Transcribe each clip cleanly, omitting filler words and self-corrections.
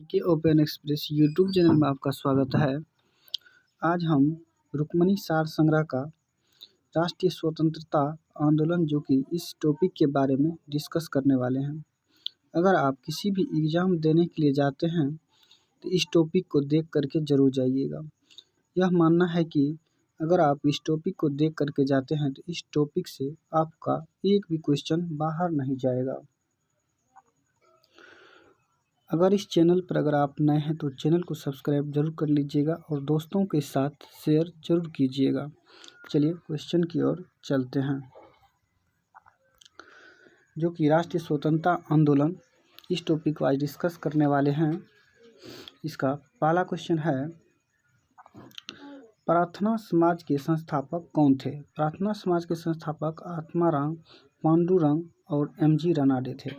के open express YouTube channel में आपका स्वागत है। आज हम रुक्मिणी सार संग्रह का राष्ट्रीय स्वतंत्रता आंदोलन जो कि इस टॉपिक के बारे में डिस्कस करने वाले हैं। अगर आप किसी भी एग्ज़ाम देने के लिए जाते हैं तो इस टॉपिक को देख करके ज़रूर जाइएगा। यह मानना है कि अगर आप इस टॉपिक को देख करके जाते हैं तो इस टॉपिक से आपका एक भी क्वेश्चन बाहर नहीं जाएगा। अगर इस चैनल पर अगर आप नए हैं तो चैनल को सब्सक्राइब जरूर कर लीजिएगा और दोस्तों के साथ शेयर जरूर कीजिएगा। चलिए क्वेश्चन की ओर चलते हैं, जो कि राष्ट्रीय स्वतंत्रता आंदोलन इस टॉपिक को आज डिस्कस करने वाले हैं। इसका पहला क्वेश्चन है, प्रार्थना समाज के संस्थापक कौन थे? प्रार्थना समाज के संस्थापक आत्माराम, पांडुरंग और एम.जी. रनाडे थे।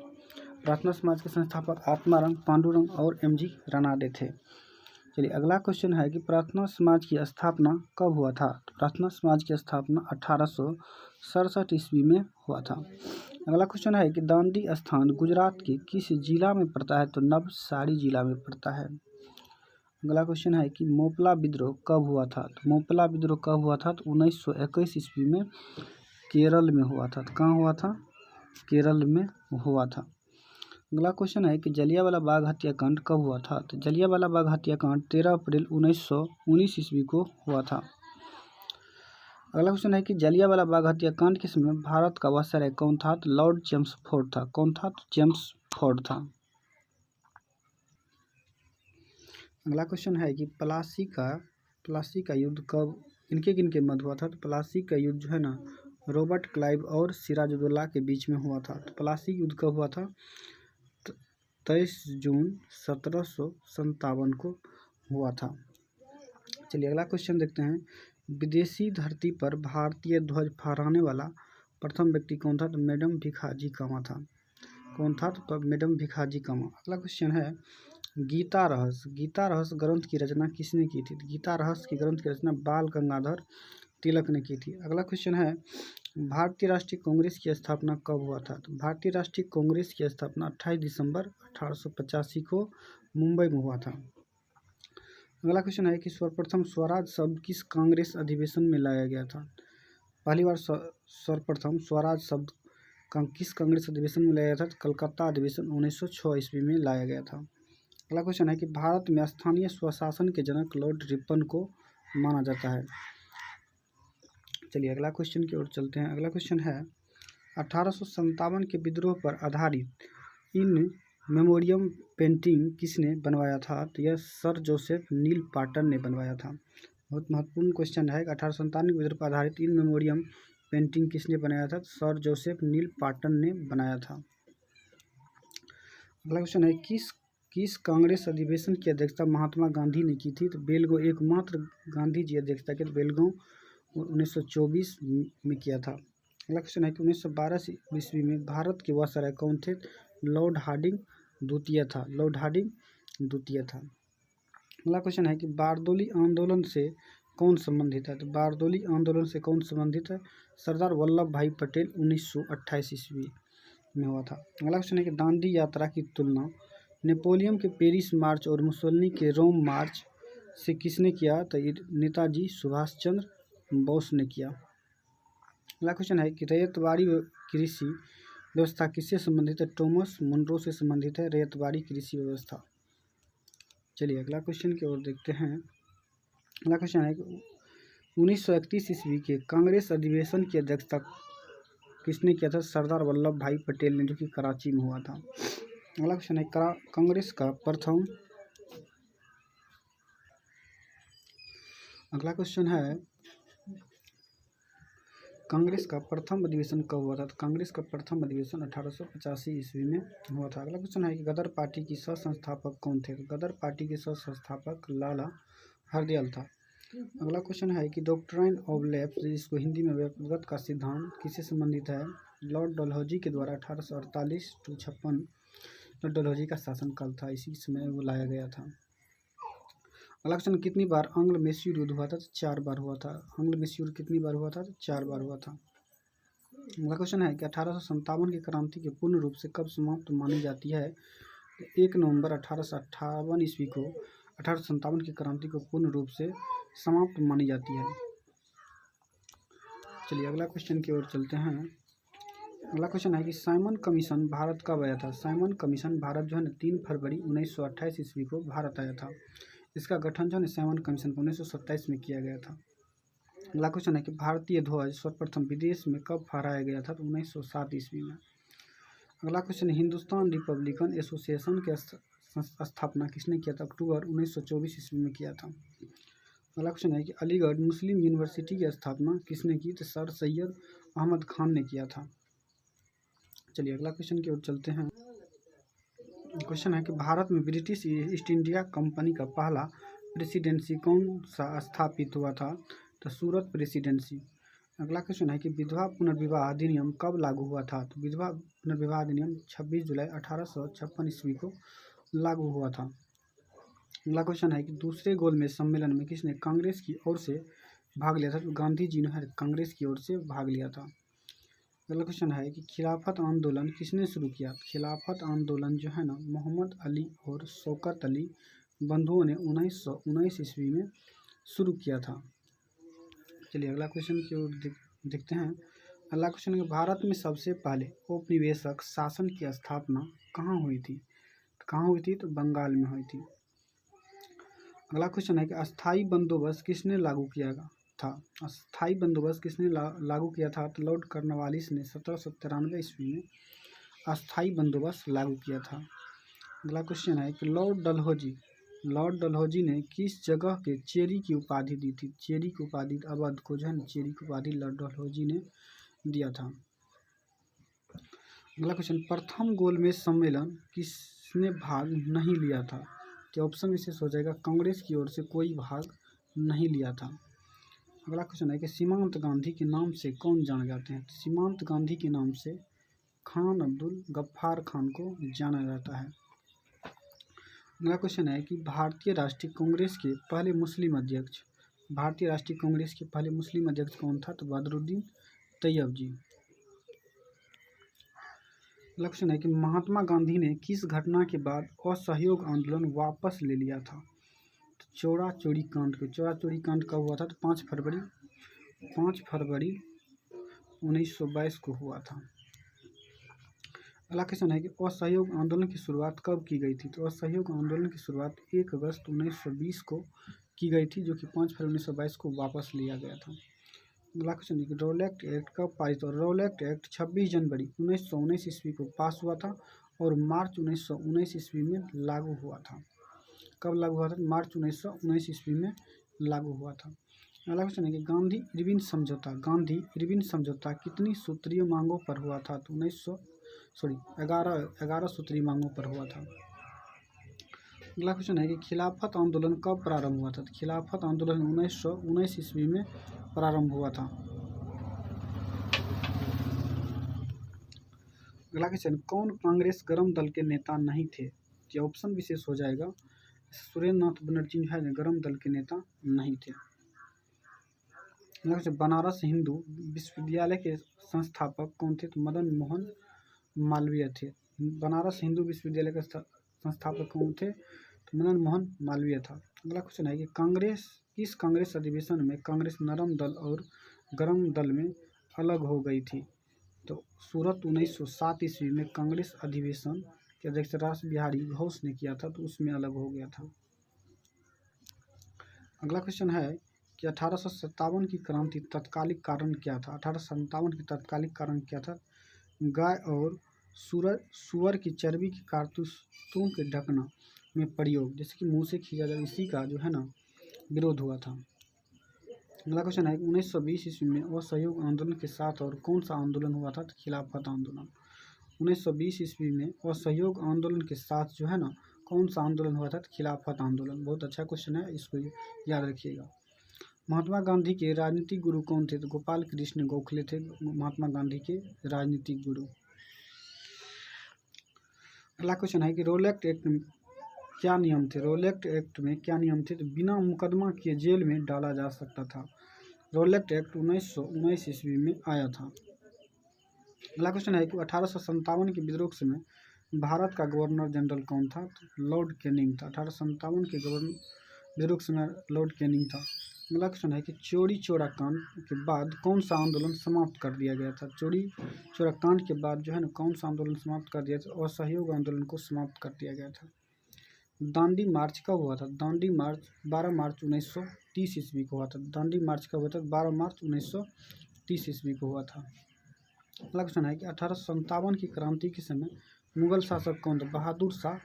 प्रार्थना समाज के संस्थापक आत्माराम, पांडुरंग और एम.जी. रनाडे थे। चलिए अगला क्वेश्चन है कि प्रार्थना समाज की स्थापना कब हुआ था? तो प्रार्थना समाज की स्थापना 1867 ईस्वी में हुआ था। अगला क्वेश्चन है कि दांडी स्थान गुजरात के किस जिला में पड़ता है? तो नवसारी जिला में पड़ता है। अगला क्वेश्चन है कि मोपला विद्रोह कब हुआ था? तो मोपला विद्रोह कब हुआ था? तो 1921 ईस्वी में केरल में हुआ था। तो कहाँ हुआ था? केरल में हुआ था। अगला क्वेश्चन है कि जलियांवाला बाग हत्याकांड कब हुआ था? तो जलियांवाला बाग हत्याकांड 13 अप्रैल 1919 ईस्वी को हुआ था। अगला क्वेश्चन है कि जलियांवाला बाग हत्याकांड के समय भारत का वायसराय कौन था? तो लॉर्ड चेम्सफोर्ड था। कौन था? तो चेम्सफोर्ड था। अगला क्वेश्चन है कि प्लासी का युद्ध कब किनके मध्य हुआ था? तो प्लासी का युद्ध जो है ना, रॉबर्ट क्लाइव और सिराजुद्दौला के बीच में हुआ था। तो प्लासी युद्ध कब हुआ था? 23 जून 1757 को हुआ था। चलिए अगला क्वेश्चन देखते हैं, विदेशी धरती पर भारतीय ध्वज फहराने वाला प्रथम व्यक्ति कौन था? तो मैडम भिखाजी कामा था। कौन था? तो मैडम भिखाजी कामा। अगला क्वेश्चन है, गीता रहस्य ग्रंथ की रचना किसने की थी? गीता रहस्य की ग्रंथ की रचना बाल गंगाधर तिलक ने की थी। अगला क्वेश्चन है, भारतीय राष्ट्रीय कांग्रेस की स्थापना कब हुआ था? तो भारतीय राष्ट्रीय कांग्रेस की स्थापना 28 दिसंबर 1885 को मुंबई में हुआ था। अगला क्वेश्चन है कि सर्वप्रथम स्वराज शब्द किस कांग्रेस अधिवेशन में लाया गया था? पहली बार सर्वप्रथम स्वराज शब्द किस कांग्रेस अधिवेशन में लाया गया था? कलकत्ता अधिवेशन 1906 ईस्वी में लाया गया था। अगला क्वेश्चन है कि भारत में स्थानीय स्वशासन के जनक लॉर्ड रिपन को माना जाता है। चलिए अगला क्वेश्चन की ओर चलते हैं। अगला क्वेश्चन है, 1857 के विद्रोह पर आधारित इन मेमोरियम पेंटिंग किसने बनवाया था? तो यह सर जोसेफ नील पाटन ने बनवाया था। बहुत महत्वपूर्ण क्वेश्चन है, 1857 के विद्रोह पर आधारित इन मेमोरियम पेंटिंग किसने बनाया था? सर जोसेफ नील पाटन ने बनाया था। अगला क्वेश्चन है, किस कांग्रेस अधिवेशन की अध्यक्षता महात्मा गांधी ने की थी? तो बेलगांव, एकमात्र गांधी जी अध्यक्षता के बेलगांव 1924 में किया था। अगला क्वेश्चन है कि 1912 ईस्वी में भारत के वायसराय कौन थे? लॉर्ड हार्डिंग द्वितीय था। लॉर्ड हार्डिंग द्वितीय था। अगला क्वेश्चन है कि बारदोली आंदोलन से कौन संबंधित है? तो बारदोली आंदोलन से कौन संबंधित है? सरदार वल्लभ भाई पटेल 1928 ईस्वी में हुआ था। अगला क्वेश्चन है कि दांडी यात्रा की तुलना नेपोलियन के पेरिस मार्च और मुसोलिनी के रोम मार्च से किसने किया? तो नेताजी सुभाष चंद्र बोस ने किया। अगला क्वेश्चन है कि रैयतवाड़ी कृषि व्यवस्था किससे संबंधित है? टॉमस मुनरो से संबंधित है रैयतवाड़ी कृषि व्यवस्था। चलिए अगला क्वेश्चन की ओर देखते हैं। अगला क्वेश्चन है कि 1931 ईस्वी के कांग्रेस अधिवेशन की अध्यक्षता किसने किया था? सरदार वल्लभ भाई पटेल ने, जो कि कराची में हुआ था। अगला क्वेश्चन है, कांग्रेस का प्रथम अगला क्वेश्चन है, कांग्रेस का प्रथम अधिवेशन कब हुआ था? तो कांग्रेस का प्रथम अधिवेशन 1885 ईस्वी में हुआ था। अगला क्वेश्चन है कि गदर पार्टी की सह संस्थापक कौन थे? तो गदर पार्टी के सह संस्थापक लाला हरदयाल था। अगला क्वेश्चन है कि डॉक्ट्राइन ऑफ लैप्स, जिसको हिंदी में व्यक्तिगत का सिद्धांत, किससे संबंधित है? लॉर्ड डलहौजी के द्वारा 1848 to 56 लॉर्ड डलहौजी का शासनकाल था, इसी समय वो लाया गया था। अगला क्वेश्चन, कितनी बार आंग्ल मैसूर युद्ध हुआ था? तो 4 बार हुआ था। आंग्ल मैसूर कितनी बार हुआ था? तो 4 बार हुआ था। अगला क्वेश्चन है कि 1857 की क्रांति के पूर्ण रूप से कब समाप्त मानी जाती है? 1 नवंबर 1858 ईस्वी को 1857 की क्रांति को पूर्ण रूप से समाप्त मानी जाती है। चलिए अगला क्वेश्चन की ओर चलते हैं। अगला क्वेश्चन है कि साइमन कमीशन भारत कब आया था। साइमन कमीशन भारत जो है ना 3 फरवरी 1928 ईस्वी को भारत आया था। इसका गठन जो है साइमन कमीशन को 1927 में किया गया था। अगला क्वेश्चन है कि भारतीय ध्वज सर्वप्रथम विदेश में कब फहराया गया था। तो 1907 ईस्वी में। अगला क्वेश्चन हिंदुस्तान रिपब्लिकन एसोसिएशन के स्थापना किसने किया था। अक्टूबर 1924 ईस्वी में किया था। अगला क्वेश्चन है कि अलीगढ़ मुस्लिम यूनिवर्सिटी की स्थापना किसने की। तो सर सैयद अहमद खान ने किया था। चलिए अगला क्वेश्चन की ओर चलते हैं। क्वेश्चन है कि भारत में ब्रिटिश ईस्ट इंडिया कंपनी का पहला प्रेसिडेंसी कौन सा स्थापित हुआ था। तो सूरत प्रेसिडेंसी। अगला क्वेश्चन है कि विधवा पुनर्विवाह अधिनियम कब लागू हुआ था। तो विधवा पुनर्विवाह अधिनियम 26 जुलाई 1856 ईस्वी को लागू हुआ था। अगला क्वेश्चन है कि दूसरे गोलमेज सम्मेलन में किसने कांग्रेस की ओर से भाग लिया था। तो गांधी जी ने कांग्रेस की ओर से भाग लिया था। अगला क्वेश्चन है कि खिलाफत आंदोलन किसने शुरू किया। खिलाफत आंदोलन जो है ना मोहम्मद अली और शौकत अली बंधुओं ने 1919 ईस्वी में शुरू किया था। चलिए अगला क्वेश्चन की ओर देखते हैं। अगला क्वेश्चन है भारत में सबसे पहले औपनिवेशिक शासन की स्थापना कहाँ हुई थी। कहाँ हुई थी। तो बंगाल में हुई थी। अगला क्वेश्चन है कि अस्थाई बंदोबस्त किसने लागू किया था। अस्थाई बंदोबस्त किसने लागू किया था। तो लॉर्ड कॉर्नवालिस ने 1793 ईस्वी में अस्थाई बंदोबस्त लागू किया था। अगला क्वेश्चन है कि लॉर्ड डलहौजी ने किस जगह के चेरी की उपाधि दी थी। चेरी की उपाधि अवध को जो है चेरी की उपाधि लॉर्ड डलहौजी ने दिया था। अगला क्वेश्चन प्रथम गोलमेज सम्मेलन किसने भाग नहीं लिया था। तो ऑप्शन विशेष हो जाएगा कांग्रेस की ओर से कोई भाग नहीं लिया था। अगला क्वेश्चन है कि सीमांत गांधी के नाम से कौन जाने जाते हैं। सीमांत गांधी के नाम से खान अब्दुल गफ्फार खान को जाना जाता है। अगला क्वेश्चन है कि भारतीय राष्ट्रीय कांग्रेस के पहले मुस्लिम अध्यक्ष कौन था। तो बदरुद्दीन तैयब जी। अगला क्वेश्चन है कि महात्मा गांधी ने किस घटना के बाद असहयोग आंदोलन वापस ले लिया था। तो चौरा चौरी कांड कब हुआ था। तो 5 फरवरी 1922 को हुआ था। अगला क्वेश्चन है कि असहयोग आंदोलन की शुरुआत कब की गई थी। तो असहयोग आंदोलन की शुरुआत 1 अगस्त 1920 को की गई थी, जो कि 5 फरवरी 1922 को वापस लिया गया था। अगला क्वेश्चन है कि रोलेक्ट एक्ट कब पारित हुआ। रोलेक्ट एक्ट 26 जनवरी 1919 ईस्वी को पास हुआ था और मार्च 1919 ईस्वी में लागू हुआ था। कब लागू हुआ था। मार्च 1919 ईस्वी में लागू हुआ था। अगला क्वेश्चन है कि गांधी इरविन समझौता कितनी सूत्रीय मांगों पर हुआ था। तो 11 सूत्री मांगों पर हुआ था। अगला क्वेश्चन है कि खिलाफत आंदोलन कब प्रारंभ हुआ था। तो खिलाफत आंदोलन 1919 ईस्वी में प्रारंभ हुआ था। अगला क्वेश्चन कौन कांग्रेस गरम दल के नेता नहीं थे। ये ऑप्शन विशेष हो जाएगा सुरेंद्र नाथ बनर्जी जो है गरम दल के नेता नहीं थे। बनारस हिंदू विश्वविद्यालय के संस्थापक कौन थे। तो मदन मोहन मालवीय थे। बनारस हिंदू विश्वविद्यालय के संस्थापक कौन थे। तो मदन मोहन मालवीय था। अगला क्वेश्चन है कि किस कांग्रेस अधिवेशन में कांग्रेस नरम दल और गरम दल में अलग हो गई थी। तो सूरत 1907 ईस्वी में कांग्रेस अधिवेशन के अध्यक्ष रास बिहारी घोष ने किया था, तो उसमें अलग हो गया था। अगला क्वेश्चन है कि 1857 की क्रांति तत्कालिक कारण क्या था। 1857 की तत्कालिक कारण क्या था। गाय और सुअर की चर्बी के कारतूसों के ढकना में प्रयोग, जैसे कि मुंह से खींचा जाए, इसी का जो है ना विरोध हुआ था। अगला क्वेश्चन है 1920 ईस्वी में असहयोग आंदोलन के साथ और कौन सा आंदोलन हुआ था। तो खिलाफत आंदोलन। 1920 ईस्वी में असहयोग आंदोलन के साथ जो है ना कौन सा आंदोलन हुआ था। तो खिलाफत आंदोलन। बहुत अच्छा क्वेश्चन है, इसको याद रखिएगा। महात्मा गांधी के राजनीतिक गुरु कौन थे। तो गोपाल कृष्ण गोखले थे महात्मा गांधी के राजनीतिक गुरु। अगला क्वेश्चन है कि रोलेक्ट एक्ट में क्या नियम थे। रोलेक्ट एक्ट में क्या नियम थे। तो बिना मुकदमा किए जेल में डाला जा सकता था। रोलेक्ट एक्ट 1919 ईस्वी में आया था। अगला क्वेश्चन है कि 1857 के विद्रोह के समय भारत का गवर्नर जनरल कौन था? तो लॉर्ड कैनिंग था। 1857 के विद्रोह के समय लॉर्ड कैनिंग था। अगला क्वेश्चन है कि चौरी चौरा कांड के बाद कौन सा आंदोलन समाप्त कर दिया गया था? चौरी चौरा कांड के बाद जो है ना कौन सा आंदोलन समाप्त कर दिया था? असहयोग आंदोलन को समाप्त कर दिया गया था। दांडी मार्च कब हुआ था? दांडी मार्च 12 मार्च 1930 ईस्वी को हुआ था। दांडी मार्च कब हुआ था? 12 मार्च 1930 ईस्वी को हुआ था। अगला क्वेश्चन है कि 1857 की क्रांति के समय मुगल शासक कौन था? बहादुर शाह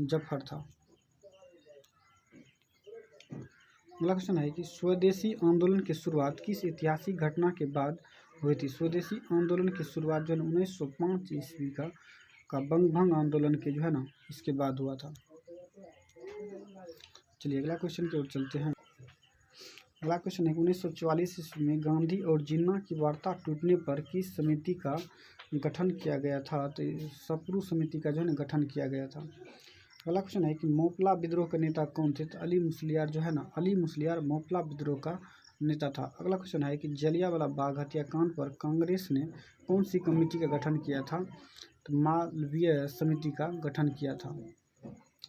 जफर था। अगला क्वेश्चन है कि स्वदेशी आंदोलन की शुरुआत किस ऐतिहासिक घटना के बाद हुई थी? स्वदेशी आंदोलन की शुरुआत जो है 1905 ईस्वी का बंगभंग आंदोलन के जो है ना इसके बाद हुआ था। चलिए अगला क्वेश्चन की ओर चलते हैं। अगला क्वेश्चन है 1944 ईस्वी में गांधी और जिन्ना की वार्ता टूटने पर किस समिति का गठन किया गया था? तो सप्रू समिति का जो है ना गठन किया गया था। अगला क्वेश्चन है कि मोपला विद्रोह का नेता कौन थे? तो अली मुस्लियार जो है ना अली मुस्लियार मोपला विद्रोह का नेता था। अगला क्वेश्चन है कि जलियांवाला बाग हत्याकांड पर कांग्रेस ने कौन सी कमेटी का गठन किया था? तो मालवीय समिति का गठन किया था।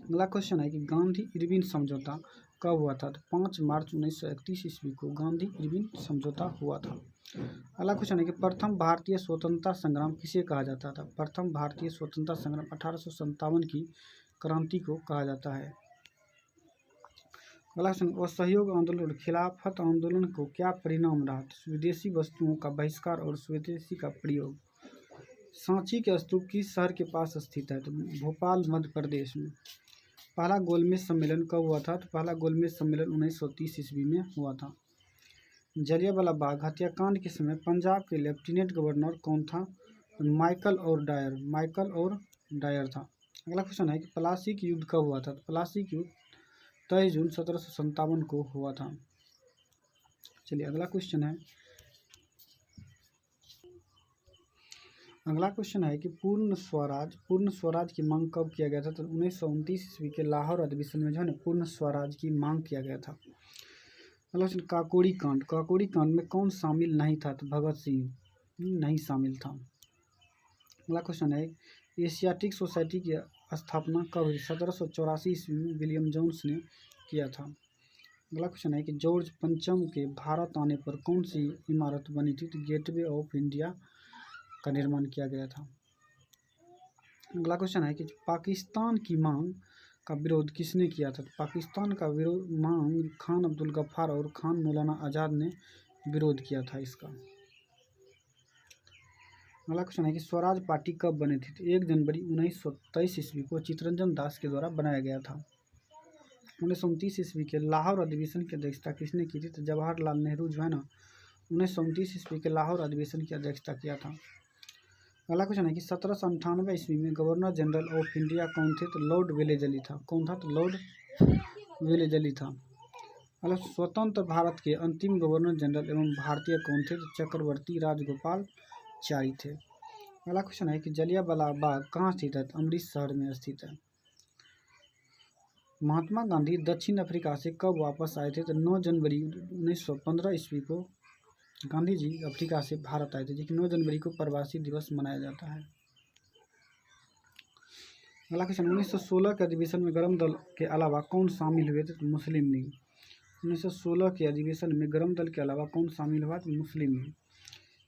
अगला क्वेश्चन है कि गांधी इरविन समझौता कब हुआ था? तो 5 मार्च 1931 ईस्वी को गांधी इरविन समझौता हुआ था। अगला क्वेश्चन है कि प्रथम भारतीय स्वतंत्रता संग्राम किसे कहा जाता था? प्रथम भारतीय स्वतंत्रता संग्राम 1857 की क्रांति को कहा जाता है। अगला क्वेश्चन असहयोग आंदोलन और खिलाफत आंदोलन को क्या परिणाम रहा? विदेशी वस्तुओं का बहिष्कार और स्वदेशी का प्रयोग। सांची के स्तूप किस शहर के पास स्थित है? तो भोपाल मध्य प्रदेश में। पहला गोलमेज सम्मेलन कब हुआ था? तो पहला गोलमेज सम्मेलन 1930 ईस्वी में हुआ था। जलियांवाला बाग हत्याकांड के समय पंजाब के लेफ्टिनेंट गवर्नर कौन था? माइकल और डायर था। अगला क्वेश्चन है कि प्लासी युद्ध कब हुआ था? तो प्लासी युद्ध 23 जून 1757 को हुआ था। चलिए अगला क्वेश्चन है कि पूर्ण स्वराज की मांग कब किया गया था? तो 1929 ईस्वी के लाहौर अधिवेशन में जो है ना पूर्ण स्वराज की मांग किया गया था। अगला क्वेश्चन काकोरी कांड में कौन शामिल नहीं था? तो भगत सिंह नहीं शामिल था। अगला क्वेश्चन है एशियाटिक सोसाइटी की स्थापना कब हुई? 1784 ईस्वी में विलियम जोन्स ने किया था। अगला क्वेश्चन है कि जॉर्ज पंचम के भारत आने पर कौन सी इमारत बनी थी? तो गेटवे ऑफ इंडिया का निर्माण किया गया था। अगला क्वेश्चन है कि पाकिस्तान की मांग का विरोध किसने किया था? तो पाकिस्तान का विरोध मांग खान अब्दुल गफ्फार और खान मौलाना आज़ाद ने विरोध किया था इसका। अगला क्वेश्चन है कि स्वराज पार्टी कब बनी थी? तो 1 जनवरी 1923 ईस्वी को चित्तरंजन दास के द्वारा बनाया गया था। 1929 ईस्वी के लाहौर अधिवेशन की अध्यक्षता किसने की थी? तो जवाहरलाल नेहरू जो है ना 1929 ईस्वी के लाहौर अधिवेशन की अध्यक्षता किया था। अगला क्वेश्चन है कि 1798 ईस्वी में गवर्नर जनरल ऑफ इंडिया कौन थे? तो लॉर्ड वेलेजली था। कौन था? तो लॉर्ड वेलेजली था। अगला स्वतंत्र भारत के अंतिम गवर्नर जनरल एवं भारतीय कौन थे? तो चक्रवर्ती राजगोपाल चारी थे। अगला क्वेश्चन है कि जलियांवाला बाग कहाँ स्थित है? तो अमृतसर में स्थित है। महात्मा गांधी दक्षिण अफ्रीका से कब वापस आए थे? तो 9 जनवरी 1915 ईस्वी को गांधी जी अफ्रीका से भारत आए थे, जो कि 9 जनवरी को प्रवासी दिवस मनाया जाता है। अगला क्वेश्चन 1916 के अधिवेशन में गरम दल के अलावा कौन शामिल हुए थे? तो मुस्लिम लीग। 1916 के अधिवेशन में गरम दल के अलावा कौन शामिल हुआ? तो मुस्लिम लीग।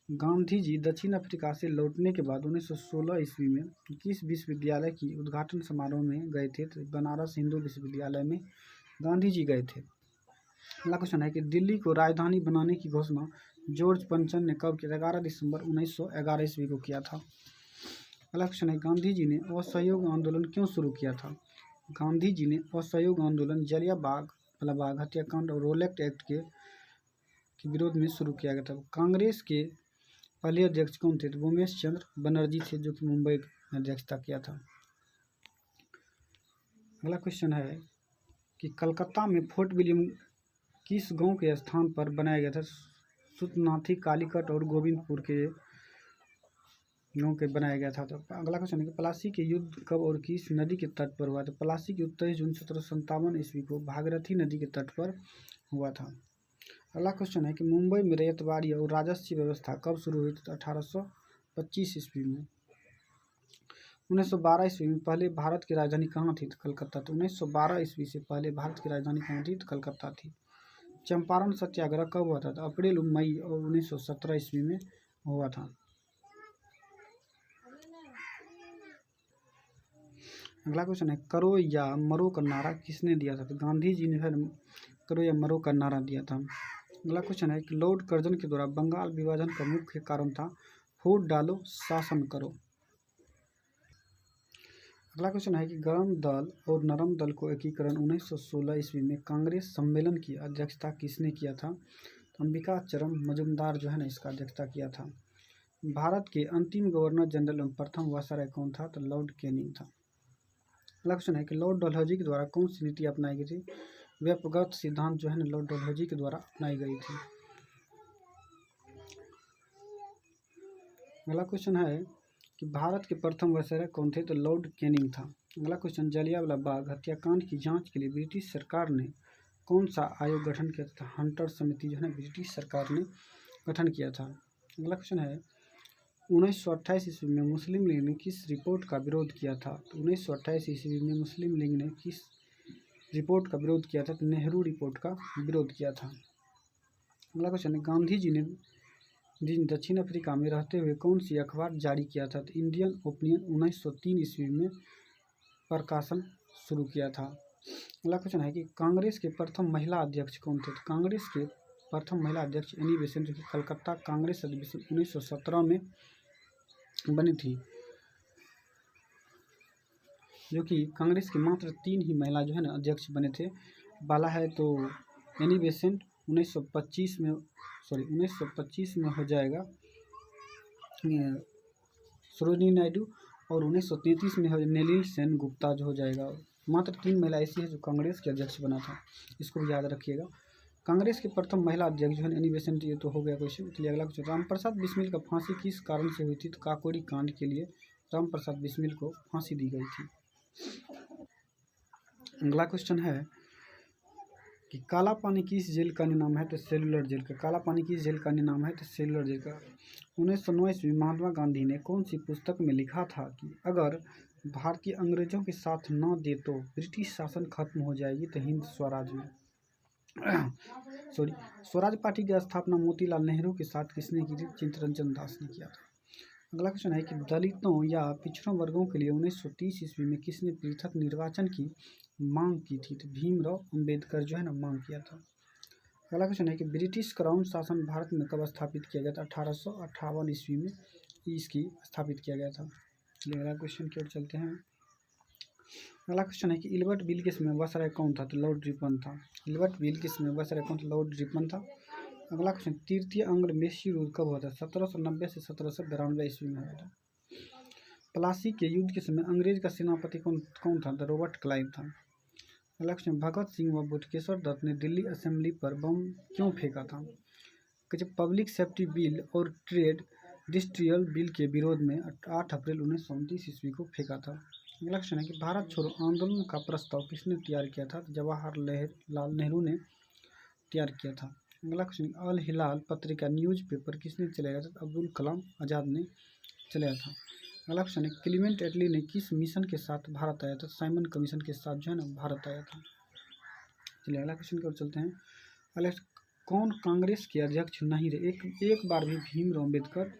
गांधी जी दक्षिण अफ्रीका से लौटने के बाद 1916 ईस्वी में किस विश्वविद्यालय की उद्घाटन समारोह में गए थे? तो बनारस हिंदू विश्वविद्यालय में गांधी जी गए थे। अगला क्वेश्चन है कि दिल्ली को राजधानी बनाने की घोषणा जॉर्ज पंचम ने कब किया? 11 दिसंबर 1911 ईस्वी को किया था। अगला क्वेश्चन है गांधी जी ने असहयोग आंदोलन क्यों शुरू किया था? गांधी जी ने असहयोग आंदोलन जलियांवाला बाग हत्याकांड और रोलेक्ट एक्ट के विरोध में शुरू किया गया था। कांग्रेस के पहले अध्यक्ष कौन थे? तो उमेश चंद्र बनर्जी थे, जो कि मुंबई में अध्यक्षता किया था। अगला क्वेश्चन है कि कलकत्ता में फोर्ट विलियम किस गांव के स्थान पर बनाया गया था? सुतनाथी, कालीकट और गोविंदपुर के गांव के बनाया गया था। तो अगला क्वेश्चन है कि प्लासी के युद्ध कब और किस नदी के तट पर हुआ? तो प्लासी के युद्ध 23 जून 1757 ईस्वी को भागीरथी नदी के तट पर हुआ था। अगला क्वेश्चन है कि मुंबई में रैयतवाड़ी और राजस्व व्यवस्था कब शुरू हुई थी? तो 1825 ईस्वी में। 1912 ईस्वी में पहले भारत की राजधानी कहाँ थी? तो कलकत्ता। तो 1912 ईस्वी से पहले भारत की राजधानी कहाँ थी? तो कलकत्ता थी। चंपारण सत्याग्रह कब हुआ था? तो अप्रैल मई और 1917 ईस्वी में हुआ था। अगला क्वेश्चन है, करो या मरो का नारा किसने दिया था? तो गांधी जी ने करो या मरो का नारा दिया था। अगला क्वेश्चन है कि लॉर्ड कर्जन के द्वारा बंगाल विभाजन का मुख्य कारण था फूट डालो शासन करो। अगला क्वेश्चन है कि गरम दल और नरम दल को एकीकरण 1916 ईस्वी में कांग्रेस सम्मेलन की अध्यक्षता किसने किया था? तो अंबिका चरण मजूमदार जो है ना इसका अध्यक्षता किया था। भारत के अंतिम गवर्नर जनरल एवं प्रथम वायसराय कौन था? तो लॉर्ड कैनिंग था। अगला क्वेश्चन है कि लॉर्ड डलहौजी के द्वारा कौन सी नीति अपनाई गई थी? व्यपगत सिद्धांत जो है ना लॉर्ड डलहौजी के द्वारा अपनाई गई थी। अगला क्वेश्चन है कि भारत के प्रथम वायसराय कौन थे? तो लॉर्ड कैनिंग था। अगला क्वेश्चन, जलियांवाला बाग हत्याकांड की जांच के लिए ब्रिटिश सरकार ने कौन सा आयोग गठन किया था? हंटर समिति जो है ना ब्रिटिश सरकार ने गठन किया था। अगला क्वेश्चन है, 1928 ईस्वी में मुस्लिम लीग ने किस रिपोर्ट का विरोध किया था? तो 1928 ईस्वी में मुस्लिम लीग ने किस रिपोर्ट का विरोध किया था? तो नेहरू रिपोर्ट का विरोध किया था। अगला क्वेश्चन है, गांधी जी ने दक्षिण अफ्रीका में रहते हुए कौन सी अखबार जारी किया था? तो इंडियन ओपिनियन 1903 ईस्वी में प्रकाशन शुरू किया था। अगला क्वेश्चन है कि कांग्रेस के प्रथम महिला अध्यक्ष कौन थे? तो कांग्रेस के प्रथम महिला अध्यक्ष एनी बेसेंट जो कि कलकत्ता कांग्रेस अधिवेशन 1917 में बनी थी, जो कि कांग्रेस की मात्र 3 ही महिला जो है ना अध्यक्ष बने थे। बाला है तो एनी बेसेंट 1925 में हो जाएगा सरोजिनी नायडू, और 1933 में हो नेली सेन गुप्ता जो हो जाएगा। मात्र 3 महिला ऐसी है जो कांग्रेस के अध्यक्ष बना था, इसको भी याद रखिएगा। कांग्रेस के प्रथम महिला अध्यक्ष जो है एनी बेसेंट, ये तो हो गया क्वेश्चन। चलिए अगला क्वेश्चन, रामप्रसाद बिस्मिल का फांसी किस कारण से हुई थी? तो काकोरी कांड के लिए रामप्रसाद बिस्मिल को फांसी दी गई थी। अगला क्वेश्चन है कि काला पानी किस जेल का नाम है? तो सेलुलर जेल का। काला पानी किस जेल का नाम है? तो सेलुलर जेल का। 1909 ईस्वी में महात्मा गांधी ने कौन सी पुस्तक में लिखा था कि अगर भारतीय अंग्रेजों के साथ न दे तो ब्रिटिश शासन खत्म हो जाएगी? तो हिंद स्वराज में स्वराज पार्टी की स्थापना मोतीलाल नेहरू के साथ किसने की थी? चित्तरंजन दास ने किया था। अगला क्वेश्चन है कि दलितों या पिछड़ों वर्गों के लिए 1930 ईस्वी में किसने पृथक निर्वाचन की मांग की थी? तो भीमराव अंबेडकर जो है ना मांग किया था। अगला क्वेश्चन है कि ब्रिटिश क्राउन शासन भारत में कब स्थापित किया गया था? 1858 ईस्वी में इसकी स्थापित किया गया था। चलिए अगला क्वेश्चन की ओर चलते हैं। अगला क्वेश्चन है कि इल्बर्ट बिल के समय वायसराय कौन था? तो लॉर्ड रिपन था। इल्बर्ट बिल के समय वायसराय कौन था? लॉर्ड रिपन था। अगला क्वेश्चन, तृतीय अंग्ल मेसी युद्ध कब हुआ था? 1790 से 1792 ईस्वी में हुआ था। प्लासी के युद्ध के समय अंग्रेज का सेनापति कौन था? तो रॉबर्ट क्लाइव था। अगला क्वेश्चन, भगत सिंह व बटुकेश्वर दत्त ने दिल्ली असेंबली पर बम क्यों फेंका था? कि जब पब्लिक सेफ्टी बिल और ट्रेड डिस्ट्रियल बिल के विरोध में 8 अप्रैल 1929 ईस्वी को फेंका था। अगला क्वेश्चन है कि भारत छोड़ो आंदोलन का प्रस्ताव किसने तैयार किया था? जवाहरलाल नेहरू ने तैयार किया था। अगला क्वेश्चन, अल हिलाल पत्रिका न्यूज़पेपर किसने चलाया था? अब्दुल कलाम आज़ाद ने चलाया था। अगला क्वेश्चन है, क्लीमेंट एटली ने किस मिशन के साथ भारत आया था? साइमन कमीशन के साथ जो है ना भारत आया था। चलिए अगला क्वेश्चन की ओर चलते हैं। अगला, कौन कांग्रेस के अध्यक्ष नहीं रहे? एक बार भी भीमराव अम्बेडकर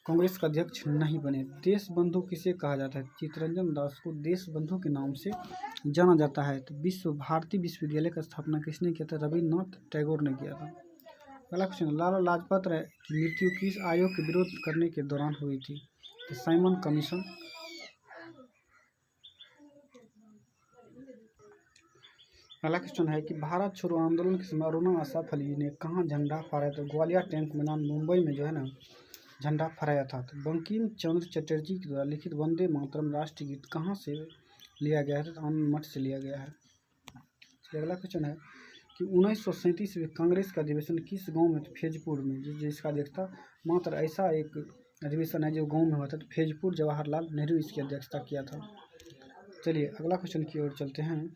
कांग्रेस का अध्यक्ष नहीं बने। देश बंधु किसे कहा जाता है? चित्तरंजन दास को देश बंधु के नाम से जाना जाता है। तो भारतीय विश्वविद्यालय का स्थापना किसने किया था? रविन्द्रनाथ टैगोर ने किया था। अगला क्वेश्चन, लाला लाजपत राय की मृत्यु किस आयोग के विरोध करने के दौरान हुई थी? तो साइमन कमीशन। अगला क्वेश्चन है कि भारत छोड़ो आंदोलन के समय अरुणा आसफ अली ने कहाँ झंडा फहराया? तो ग्वालियर टैंक मैदान मुंबई में जो है ना झंडा फहराया था। तो बंकिम चंद्र चटर्जी के द्वारा लिखित वंदे मातरम राष्ट्रीय गीत कहाँ से लिया गया है? तो आनंद मठ से लिया गया है। अगला क्वेश्चन है कि 1937 में कांग्रेस का अधिवेशन किस गांव में? तो फैजपुर में। जिसका अध्यक्षता, मात्र ऐसा एक अधिवेशन है जो गांव में हुआ था, तो फैजपुर जवाहरलाल नेहरू इसकी अध्यक्षता किया था। चलिए अगला क्वेश्चन की ओर चलते हैं।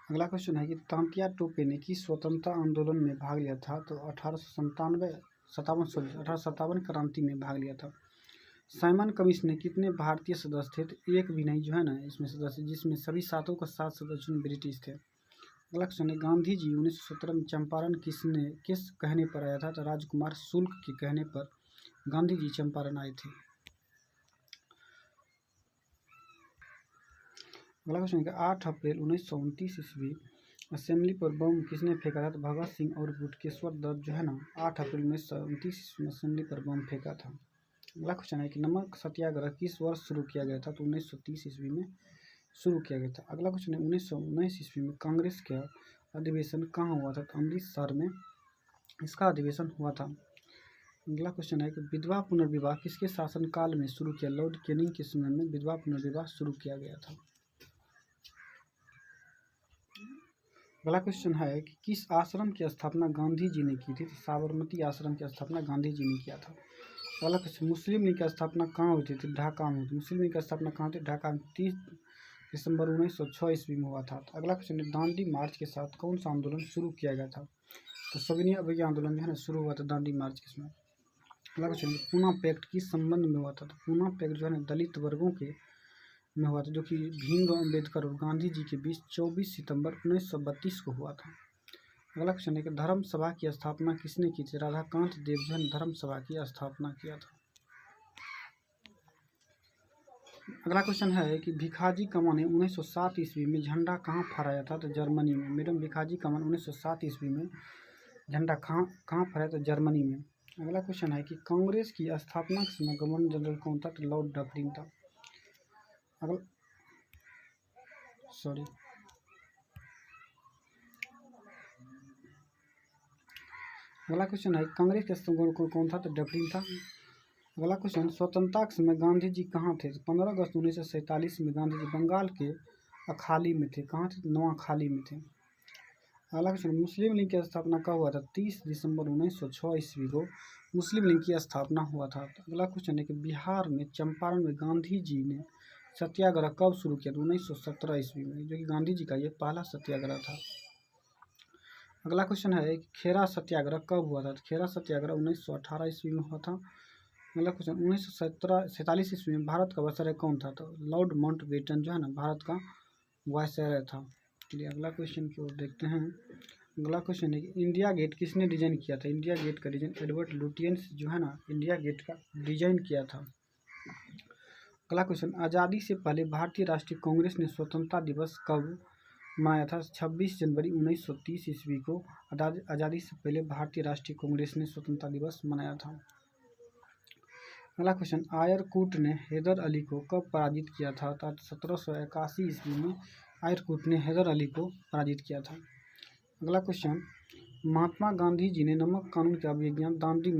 अगला क्वेश्चन है कि तांतिया टोपे ने किस स्वतंत्रता आंदोलन में भाग लिया था? तो 1857 क्रांति में भाग लिया था। साइमन कमीशन में कितने भारतीय सदस्य थे? तो एक भी नहीं जो है ना इसमें सदस्य, जिसमें सभी सातों का 7 सदस्य ब्रिटिश थे। अगला क्वेश्चन है, गांधी जी 1917 में चंपारण किस कहने पर आया था? तो राजकुमार शुक्ल के कहने पर गांधी जी चंपारण आए थे। अगला क्वेश्चन है, 8 अप्रैल 1929 ईस्वी असेंबली पर बम किसने फेंका था? तो भगत सिंह और बटुकेश्वर दत्त जो है ना 8 अप्रैल 1929 ईस्वी में असेंबली पर बम फेंका था। अगला क्वेश्चन है कि नमक सत्याग्रह किस वर्ष शुरू किया गया था? तो 1930 ईस्वी में शुरू किया गया था। अगला क्वेश्चन है, 1919 ईस्वी में कांग्रेस का अधिवेशन कहाँ हुआ था? तो अमृतसर में इसका अधिवेशन हुआ था। अगला क्वेश्चन है कि विधवा पुनर्विवाह किसके शासनकाल में शुरू किया? लॉर्ड कैनिंग के समय में विधवा पुनर्विवाह शुरू किया गया था। अगला क्वेश्चन है कि किस आश्रम की स्थापना गांधी जी ने की थी? तो साबरमती आश्रम की स्थापना गांधी जी ने किया था। अगला क्वेश्चन, मुस्लिम लीग की स्थापना कहाँ हुई थी? ढाका में। मुस्लिम लीग की स्थापना कहाँ थी? ढाका में 30 दिसंबर 1906 ईस्वी में हुआ था। अगला क्वेश्चन है, दांडी मार्च के साथ कौन सा आंदोलन शुरू किया गया था? तो सविनय अवज्ञा आंदोलन जो है ना शुरू हुआ था दांडी मार्च के समय। अगला क्वेश्चन है, पूना पैक्ट किस संबंध में हुआ था? तो पूना पैक्ट जो है ना दलित वर्गों के में हुआ था, जो कि भीमराव अम्बेडकर और गांधी जी के बीच 24 सितंबर 1932 को हुआ था। अगला क्वेश्चन है कि धर्म सभा की स्थापना किसने की थी? राधाकांत देव जो है धर्म सभा की स्थापना किया था। अगला क्वेश्चन है कि भिखाजी कमान ने 1907 ईस्वी में झंडा कहाँ फहराया था? तो जर्मनी में। मैडम भिखाजी कमान 1907 ईस्वी में झंडा कहाँ फहराया था? जर्मनी में। अगला क्वेश्चन है कि कांग्रेस की स्थापना के समय गवर्नर जनरल कौन था? तो लॉर्ड डफरिन था। अगला अगला क्वेश्चन है कांग्रेस के स्थापना कौन था? तो डफरिन था। अगला क्वेश्चन, स्वतंत्रता के समय गांधी जी कहाँ थे? 15 अगस्त 1947 में गांधी जी बंगाल के अखाली में थे। कहाँ थे? नोआखाली में थे। अगला क्वेश्चन, मुस्लिम लीग की स्थापना कब हुआ था? 30 दिसंबर 1906 ईस्वी को मुस्लिम लीग की स्थापना हुआ था। अगला क्वेश्चन है कि बिहार में चंपारण में गांधी जी ने सत्याग्रह कब शुरू किया? 1917 ईस्वी में, जो कि गांधी जी का ये पहला सत्याग्रह था। अगला क्वेश्चन है कि खेरा सत्याग्रह कब हुआ था? तो खेरा सत्याग्रह 1918 ईस्वी में हुआ था। अगला क्वेश्चन, 1947 ईस्वी में भारत का वायसराय कौन था? तो लॉर्ड माउंटबेटन जो है ना भारत का वायसराय था। चलिए अगला क्वेश्चन की ओर देखते हैं। अगला क्वेश्चन है कि इंडिया गेट किसने डिजाइन किया था? इंडिया गेट का डिजाइन एडवर्ड लुटियंस जो है ना इंडिया गेट का डिजाइन किया था। अगला क्वेश्चन, आज़ादी से पहले भारतीय राष्ट्रीय कांग्रेस ने स्वतंत्रता दिवस कब मनाया था? 26 जनवरी 1930 ईस्वी को आज़ादी से पहले भारतीय राष्ट्रीय कांग्रेस ने स्वतंत्रता दिवस मनाया था। अगला क्वेश्चन, आयरकूट ने हैदर अली को कब पराजित किया था? 1781 ईस्वी में आयरकूट ने हैदर अली को पराजित किया था। अगला क्वेश्चन, महात्मा गांधी जी ने नमक कानून का विज्ञान दांडी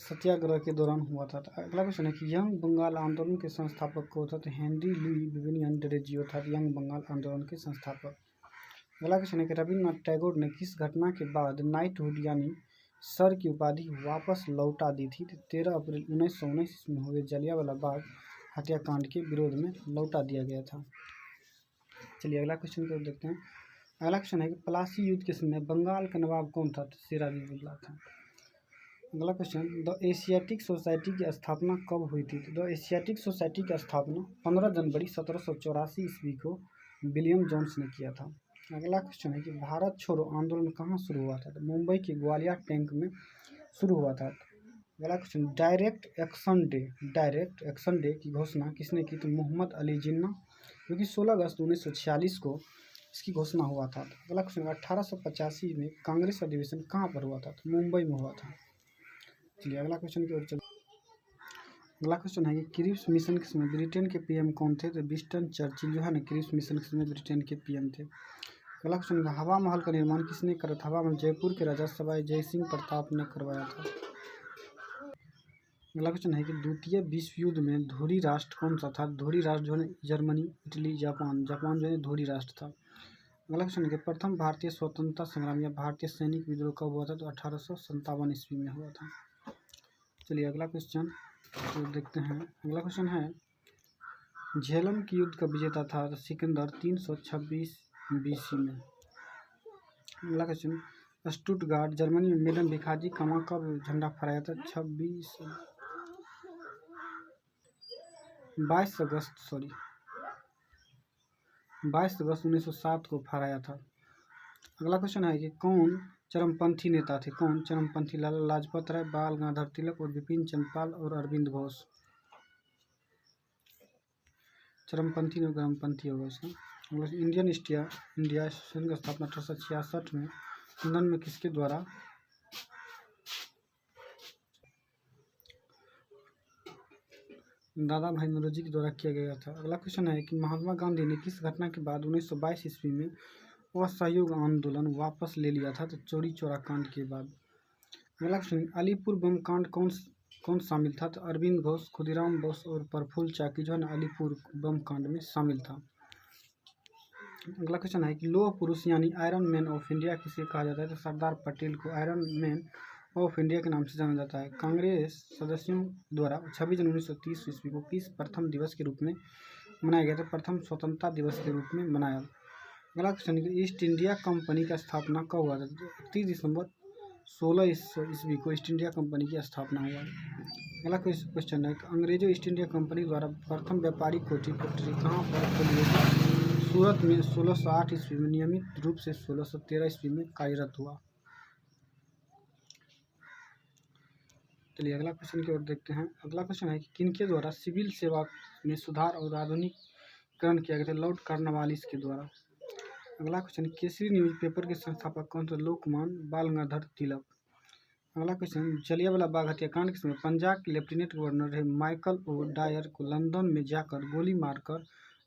सत्याग्रह के दौरान हुआ था। अगला क्वेश्चन है कि यंग बंगाल आंदोलन के संस्थापक कौन था? तो हेनरी लुई विवियन डेरोजियो था यंग बंगाल आंदोलन के संस्थापक। अगला क्वेश्चन है कि रविन्द्रनाथ टैगोर ने किस घटना के बाद नाइटहुड यानी सर की उपाधि वापस लौटा दी थी? 13 अप्रैल 1919 में हुए जलियांवाला बाग हत्याकांड के विरोध में लौटा दिया गया था। चलिए अगला क्वेश्चन को देखते हैं। अगला क्वेश्चन है कि प्लासी युद्ध के समय बंगाल का नवाब कौन था? तो सिराजुद्दौला था। अगला क्वेश्चन, द एशियाटिक सोसाइटी की स्थापना कब हुई थी? द एशियाटिक सोसाइटी की स्थापना 15 जनवरी 1784 ईस्वी को विलियम जोन्स ने किया था। अगला क्वेश्चन है कि भारत छोड़ो आंदोलन कहाँ शुरू हुआ था? तो मुंबई के ग्वालियर टैंक में शुरू हुआ था। अगला क्वेश्चन, डायरेक्ट एक्शन डे की घोषणा किसने की? तो मोहम्मद अली जिन्ना, जो कि 16 अगस्त 1946 को इसकी घोषणा हुआ था। अगला क्वेश्चन, 1885 में कांग्रेस अधिवेशन कहाँ पर हुआ था? तो मुंबई में हुआ था। चलिए अगला क्वेश्चन की ओर चलते। अगला क्वेश्चन है कि क्रिप्स मिशन के समय ब्रिटेन के पीएम कौन थे? तो विंस्टन चर्चिल जो है ना क्रिप्स मिशन के समय ब्रिटेन के पीएम थे। अगला क्वेश्चन है, हवा महल का निर्माण किसने करा था? हवा महल जयपुर के राजा सवाई जय सिंह प्रताप ने करवाया था। अगला क्वेश्चन है कि द्वितीय विश्व युद्ध में धुरी राष्ट्र कौन सा था? धुरी राष्ट्र जो है जर्मनी, इटली, जापान जो है धुरी राष्ट्र था। अगला क्वेश्चन है कि प्रथम भारतीय स्वतंत्रता संग्राम या भारतीय सैनिक विद्रोह कब हुआ था? तो 1857 ईस्वी में हुआ था। चलिए अगला क्वेश्चन तो देखते हैं। अगला क्वेश्चन है, झेलम की युद्ध का विजेता था सिकंदर 326 BC में। अगला क्वेश्चन, स्टुटगार्ट जर्मनी में मेडम भिखाजी कामा कब झंडा फहराया था? 22 अगस्त 1907 को फहराया था। अगला क्वेश्चन है कि कौन चरमपंथी नेता थे? कौन चरमपंथी? लाला लाजपत राय, बाल गंगाधर तिलक और बिपिन चंद्रपाल और अरविंद घोष। चरमपंथी और गर्मपंथी होगा इसमें। इंडिया एसोसिएशन की स्थापना 1866 में लंदन में किसके द्वारा? दादा भाई नौरोजी के द्वारा किया गया था। अगला क्वेश्चन है कि महात्मा गांधी ने किस घटना के बाद 1922 ईस्वी में असहयोग आंदोलन वापस ले लिया था? तो चौरी चौरा कांड के बाद। अगला क्वेश्चन, अलीपुर बम कांड कौन शामिल था? तो अरविंद घोष, खुदीराम बोस और प्रफुल्ल चाकी जो है ना अलीपुर बम कांड में शामिल था। अगला क्वेश्चन है कि लौह पुरुष यानी आयरन मैन ऑफ इंडिया किसे कहा जाता है? तो सरदार पटेल को आयरन मैन ऑफ इंडिया के नाम से जाना जाता है। कांग्रेस सदस्यों द्वारा 26 जनवरी 1930 ईस्वी को किस प्रथम दिवस के रूप में मनाया गया था? प्रथम स्वतंत्रता दिवस के रूप में मनाया। अगला क्वेश्चन है कि ईस्ट इंडिया कंपनी का स्थापना कब हुआ था? 31 दिसंबर 1600 ईस्वी को ईस्ट इंडिया कंपनी की स्थापना हुआ। अगला क्वेश्चन है कि अंग्रेजों ईस्ट इंडिया कंपनी द्वारा प्रथम व्यापारिक कोठी फैक्ट्री कहाँ पर खोली गई? सूरत में 1608 ईस्वी में, नियमित रूप से 1613 ईस्वी में कार्यरत हुआ। चलिए अगला क्वेश्चन की ओर देखते हैं। अगला क्वेश्चन है कि किनके द्वारा सिविल सेवा में सुधार और आधुनिकीकरण किया गया था? लॉर्ड कॉर्नवालिस के द्वारा। अगला क्वेश्चन, केसरी न्यूज़पेपर के संस्थापक कौन थे? लोकमान्य बाल गंगाधर तिलक। अगला क्वेश्चन, जलियांवाला बाग हत्याकांड के समय पंजाब के लेफ्टिनेंट गवर्नर रहे माइकल ओ डायर को लंदन में जाकर गोली मारकर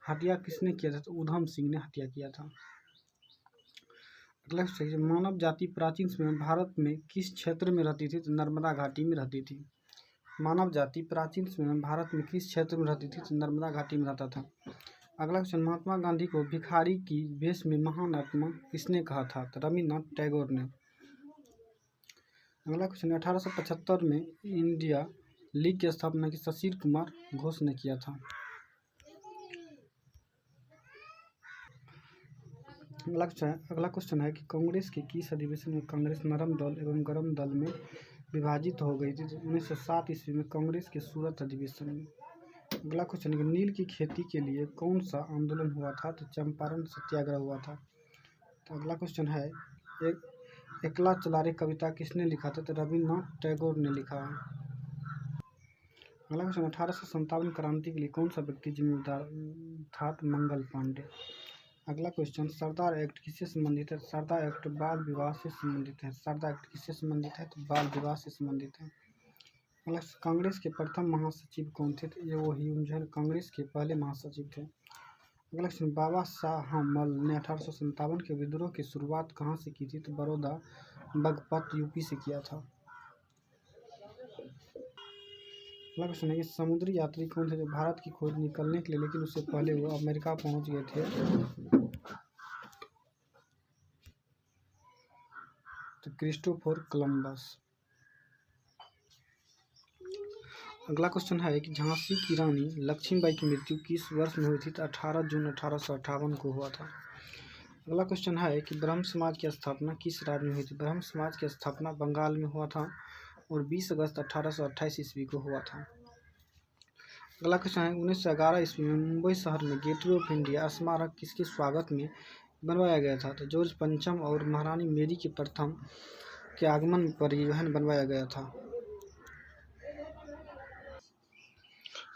हत्या किसने किया था? तो उधम सिंह ने हत्या किया था। अगला क्वेश्चन, मानव जाति प्राचीन समय में भारत में किस क्षेत्र में रहती थी? तो नर्मदा घाटी में रहती थी। मानव जाति प्राचीन समय में भारत में किस क्षेत्र में रहती थी? तो नर्मदा घाटी में रहता था। अगला क्वेश्चन, महात्मा गांधी को भिखारी की वेश में महान आत्मा किसने कहा था? तो रविन्द्रनाथ टैगोर ने। अगला क्वेश्चन, 1875 में इंडिया लीग की स्थापना की शशिर कुमार घोष ने किया था। अगला क्वेश्चन है कि कांग्रेस के किस अधिवेशन में कांग्रेस नरम दल एवं गरम दल में विभाजित हो गई थी? 1907 ईस्वी में कांग्रेस के सूरत अधिवेशन में। अगला क्वेश्चन है कि नील की खेती के लिए कौन सा आंदोलन हुआ था? तो चंपारण सत्याग्रह हुआ था। तो अगला क्वेश्चन है, एकला चला रे कविता किसने लिखा था? तो रविन्द्रनाथ टैगोर ने लिखा है। अगला क्वेश्चन, 1857 क्रांति के लिए कौन सा व्यक्ति जिम्मेदार था? तो मंगल पांडे। अगला क्वेश्चन, सरदार एक्ट किससे संबंधित है? सरदार एक्ट बाल विवाह से संबंधित है। सरदार एक्ट किससे संबंधित है? तो बाल विवाह से संबंधित है। अगला, कांग्रेस के प्रथम महासचिव कौन थे? तो ये वही जो कांग्रेस के पहले महासचिव थे। अगला क्वेश्चन, बाबा शाहमल ने 1857 के विद्रोह की शुरुआत कहाँ से की थी? तो बड़ौदा बागपत यूपी से किया था। अगला क्वेश्चन है कि समुद्री यात्री कौन थे जो भारत की खोज निकलने के लिए, लेकिन उससे पहले वो अमेरिका पहुंच गए थे? तो क्रिस्टोफर कोलंबस। अगला क्वेश्चन है कि झांसी की रानी लक्ष्मीबाई की मृत्यु किस वर्ष में हुई थी? तो 18 जून 1858 को हुआ था। अगला क्वेश्चन है कि ब्रह्म समाज की स्थापना किस राज्य में हुई थी? ब्रह्म समाज की स्थापना बंगाल में हुआ था और 20 अगस्त 1828 ईस्वी को हुआ था। अगला क्वेश्चन है 1911 ईस्वी में मुंबई शहर में गेटवे ऑफ इंडिया स्मारक किसके स्वागत में बनवाया गया था? तो जॉर्ज पंचम और महारानी मेरी के प्रथम के आगमन पर यह बनवाया गया था।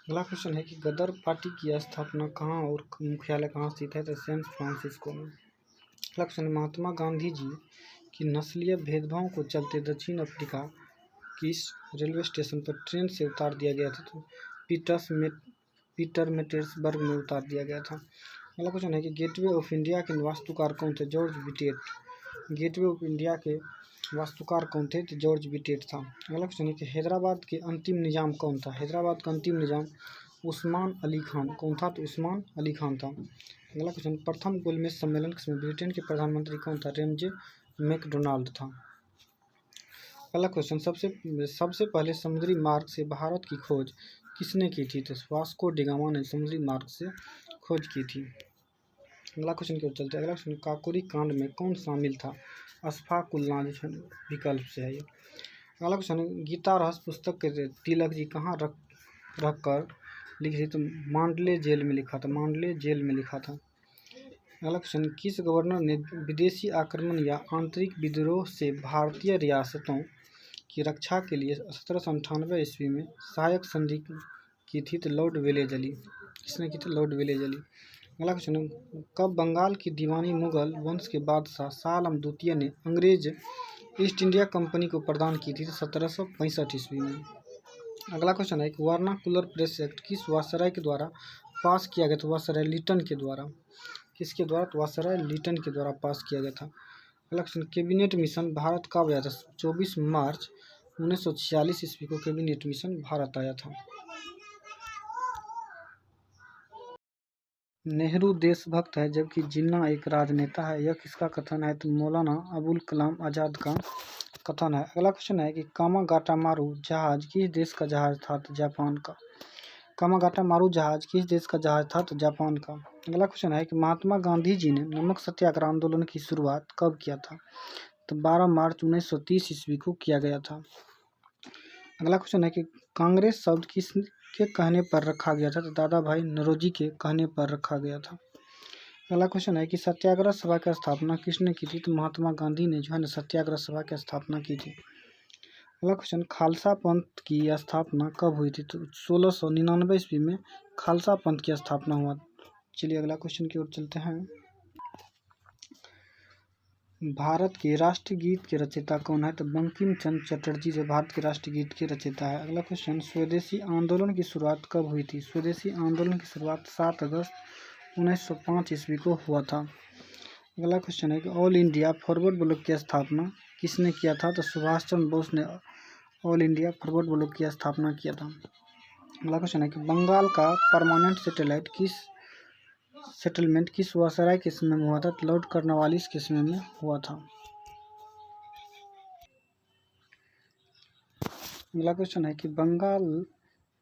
अगला क्वेश्चन है कि गदर पार्टी की स्थापना कहाँ और मुख्यालय कहाँ स्थित है? तो सैन फ्रांसिस्को में। अगला क्वेश्चन, महात्मा गांधी जी की नस्लीय भेदभाव को चलते दक्षिण अफ्रीका किस रेलवे स्टेशन पर ट्रेन से उतार दिया गया था? तो पीटरमेटियर्सबर्ग में उतार दिया गया था। अगला क्वेश्चन है कि गेटवे ऑफ इंडिया के वास्तुकार कौन थे? George Wittet. Gateway of India के वास्तुकार कौन थे? तो जॉर्ज विटेट था। अगला क्वेश्चन है कि हैदराबाद के अंतिम निजाम कौन था? हैदराबाद का अंतिम निजाम उस्मान अली खान। कौन था? तो उस्मान अली खान था। अगला क्वेश्चन, प्रथम गोलमेज सम्मेलन के समय ब्रिटेन के प्रधानमंत्री कौन था? रेमजे मैकडोनाल्ड था। अगला क्वेश्चन, सबसे पहले समुद्री मार्ग से भारत की खोज किसने की थी? तो वास्को डी गामा ने समुद्री मार्ग से खोज की थी। अगला क्वेश्चन की ओर चलते हैं। अगला क्वेश्चन, काकोरी कांड में कौन शामिल था? अश्फाकुल्लाह जो है विकल्प से है ये। अगला क्वेश्चन, गीता रहस्य पुस्तक के तिलक जी कहाँ रख कर लिखी थी? तो मांडले जेल में लिखा था, मांडले जेल में लिखा था। अगला क्वेश्चन, किस गवर्नर ने विदेशी आक्रमण या आंतरिक विद्रोह से भारतीय रियासतों की रक्षा के लिए 1798 ईस्वी में सहायक संधि की थी? तो लॉर्ड वेलेजली। किसने की थी? Lord Wellesley. अगला क्वेश्चन, कब बंगाल की दीवानी मुगल वंश के बादशाह शाह आलम द्वितीय ने अंग्रेज ईस्ट इंडिया कंपनी को प्रदान की थी? तो 1765 ईस्वी में। अगला क्वेश्चन है कि वर्नाकुलर प्रेस एक्ट किस वायसराय के द्वारा पास किया गया था? वायसराय लिटन के द्वारा। किसके द्वारा? तो वायसराय लिटन के द्वारा पास किया गया था। अगला क्वेश्चन, कैबिनेट मिशन भारत कब आया था? 24 मार्च 1946 ईस्वी को कैबिनेट मिशन भारत आया था। नेहरू देशभक्त है जबकि जिन्ना एक राजनेता है, यह किसका कथन है? तो मौलाना अबुल कलाम आज़ाद का कथन है। अगला क्वेश्चन है कि कामागाटामारू जहाज किस देश का जहाज था? तो जापान का। कामागाटामारू जहाज किस देश का जहाज था? तो जापान का। अगला क्वेश्चन है कि महात्मा गांधी जी ने नमक सत्याग्रह आंदोलन की शुरुआत कब किया था? तो 12 मार्च 1930 ईस्वी को किया गया था। अगला क्वेश्चन है कि कांग्रेस शब्द किसके कहने पर रखा गया था? तो दादा भाई नौरोजी के कहने पर रखा गया था। अगला क्वेश्चन है कि सत्याग्रह सभा की स्थापना किसने की थी? तो महात्मा गांधी ने जो है ना सत्याग्रह सभा की स्थापना की थी। अगला क्वेश्चन, खालसा पंथ की स्थापना कब हुई थी? तो 1699 ईस्वी में खालसा पंथ की स्थापना हुआ। चलिए अगला क्वेश्चन की ओर चलते हैं। भारत के राष्ट्रगीत के रचयिता कौन है? तो बंकिम चंद्र चटर्जी जो भारत के राष्ट्रगीत के रचयिता है। अगला क्वेश्चन, स्वदेशी आंदोलन की शुरुआत कब हुई थी? स्वदेशी आंदोलन की शुरुआत 7 अगस्त 1905 ईस्वी को हुआ था। अगला क्वेश्चन है कि ऑल इंडिया फॉरवर्ड ब्लॉक की स्थापना किसने किया था? तो सुभाष चंद्र बोस ने ऑल इंडिया फॉरवर्ड ब्लॉक की स्थापना किया था। अगला क्वेश्चन है कि बंगाल का परमानेंट सेटलमेंट किस वायसराय के समय में हुआ था? तो लॉर्ड कॉर्नवालिस के समय में हुआ था। अगला क्वेश्चन है कि बंगाल